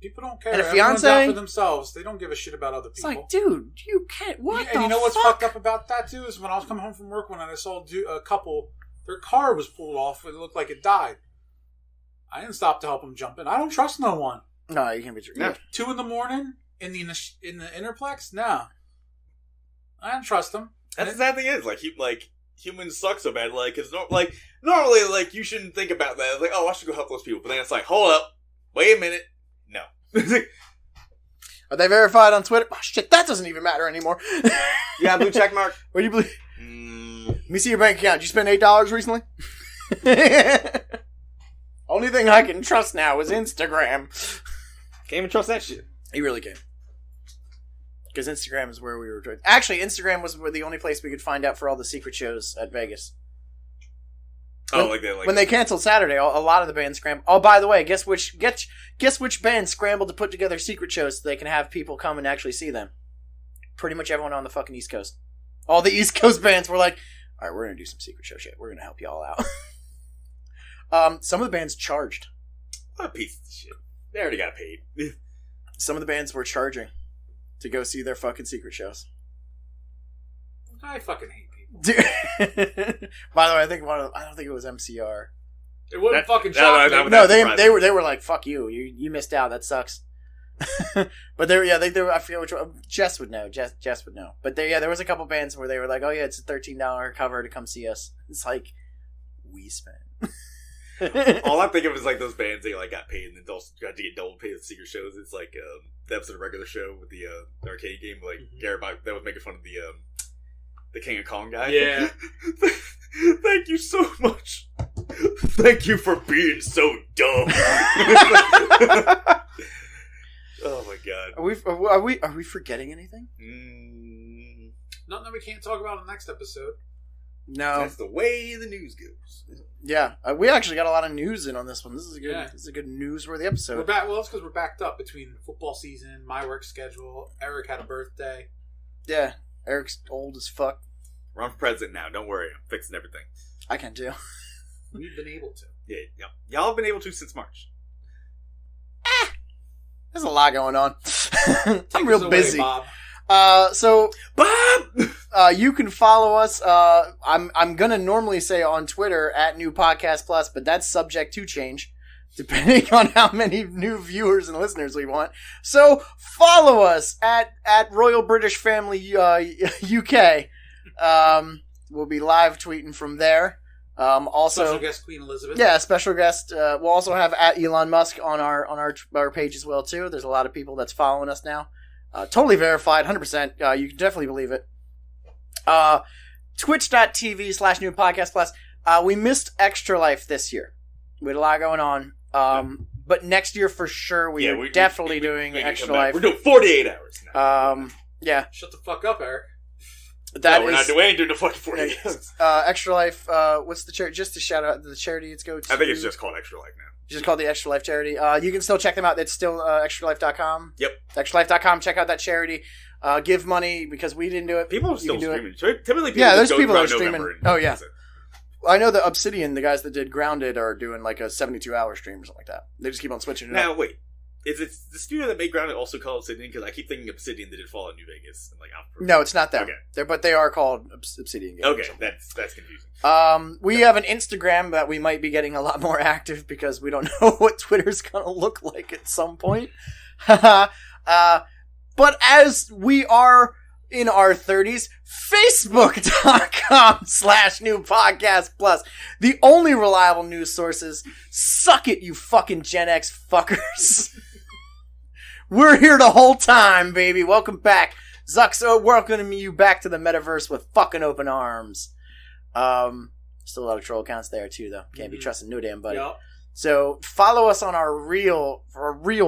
People don't care. And a fiance? Everyone's out for themselves. They don't give a shit about other people. It's like, dude, you can't, And you know what's fucked up about that, too, is when I was coming home from work one night, I saw a couple, their car was pulled off, it looked like it died. I didn't stop to help them jump in. I don't trust no one. No, you can't be true. Yeah. 2 a.m, in the Interplex? No. I don't trust them. That's the sad thing is, humans suck so bad, because normally, you shouldn't think about that. It's like, oh, I should go help those people. But then it's like, hold up, wait a minute, no. Are they verified on Twitter? Oh, shit, that doesn't even matter anymore. You got a blue check mark? What do you believe? Let me see your bank account. Did you spend $8 recently? Only thing I can trust now is Instagram. Can't even trust that shit. You really can. Because Instagram is where we were doing. Actually, Instagram was the only place we could find out for all the secret shows at Vegas. When they canceled Saturday, a lot of the bands scrambled. Oh, by the way, guess which band scrambled to put together secret shows so they can have people come and actually see them? Pretty much everyone on the fucking East Coast. All the East Coast bands were like, all right, we're going to do some secret show shit. We're going to help you all out. Some of the bands charged. What a piece of shit. They already got paid. Some of the bands were charging to go see their fucking secret shows. I fucking hate people. Dude. By the way, I don't think it was MCR. It wouldn't fucking shock me. No, they were like, fuck you. You missed out. That sucks. But they were, I forget which one. Jess would know. Jess would know. But there was a couple bands where they were like, oh yeah, it's a $13 cover to come see us. It's like, we spent. All I'm thinking of is those bands that got paid and then got to get double paid at secret shows. It's like the episode of Regular Show with the arcade game, Gary that was making fun of the King of Kong guy. Yeah. Thank you so much. Thank you for being so dumb. Oh my god. Are we forgetting anything? Nothing that we can't talk about in the next episode. No. That's the way the news goes. Yeah, we actually got a lot of news in on this one. This is a good newsworthy episode. We're back. Well, that's because we're backed up between football season, my work schedule. Eric had a birthday. Yeah, Eric's old as fuck. Run for president now. Don't worry, I'm fixing everything. I can too. We've been able to. Yeah, y'all have been able to since March. There's a lot going on. I'm real busy. Bob. So Bob! you can follow us. I'm gonna normally say on Twitter at New Podcast Plus, but that's subject to change depending on how many new viewers and listeners we want. So follow us at Royal British Family UK. We'll be live tweeting from there. Also, special guest Queen Elizabeth. Yeah, special guest. We'll also have at Elon Musk on our page as well too. There's a lot of people that's following us now. Totally verified, 100%. You can definitely believe it. Twitch.tv/New Podcast Plus. We missed Extra Life this year. We had a lot going on. But next year for sure, we're definitely doing Extra Life. We're doing 48 hours now. Yeah. Shut the fuck up, Eric. We're not doing the fucking 48 hours. Extra Life, what's the charity? Just to shout out the charity it's go to. I think it's just called Extra Life now. Just called the Extra Life charity. You can still check them out. It's still extralife.com. Yep. Extralife.com. Check out that charity. Give money because we didn't do it. People are still streaming. Typically, people there's people that are streaming. November Oh, yeah. I know that Obsidian, the guys that did Grounded, are doing like a 72-hour stream or something like that. They just keep on switching it up. Now, wait. Is it the studio that made Grounded also called Obsidian? Because I keep thinking Obsidian that did Fallout New Vegas. And no, it's not them. Okay. But they are called Obsidian Games. Okay, that's confusing. We have an Instagram that we might be getting a lot more active because we don't know what Twitter's going to look like at some point. But as we are in our 30s, Facebook.com/New Podcast Plus. The only reliable news sources. Suck it, you fucking Gen X fuckers. We're here the whole time, baby. Welcome back. Zuck, welcoming you back to the metaverse with fucking open arms. Still a lot of troll accounts there, too, though. Can't be trusting no damn buddy. Yep. So follow us on our real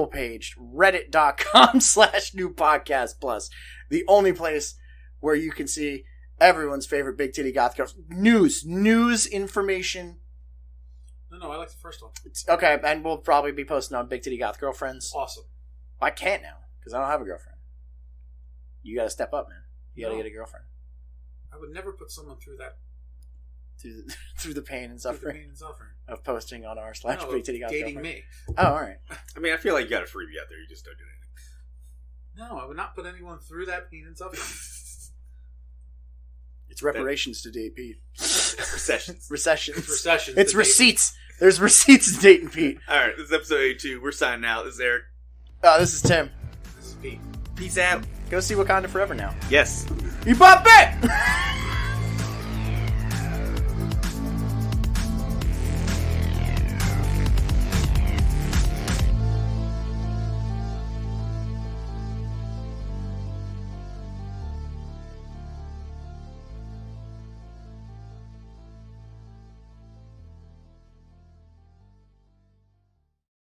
page, reddit.com/New Podcast Plus. The only place where you can see everyone's favorite big titty goth girls. News information. No, I like the first one. Okay, and we'll probably be posting on Big Titty Goth Girlfriends. Awesome. I can't now, because I don't have a girlfriend. You gotta step up, man. You gotta get a girlfriend. I would never put someone through that. Through the pain and suffering. Through the pain and suffering. Of posting on our /Big Titty Goth dating Girlfriend. me. Oh, alright. I mean, I feel like you got a freebie out there, you just don't do anything. No, I would not put anyone through that pain and suffering. It's reparations to date Pete. Recessions. It's receipts. There's receipts to date Pete. Alright, this is episode 82. We're signing out. This is Eric. This is Tim. This is Pete. Peace out. Go see Wakanda Forever now. Yes. You bought it!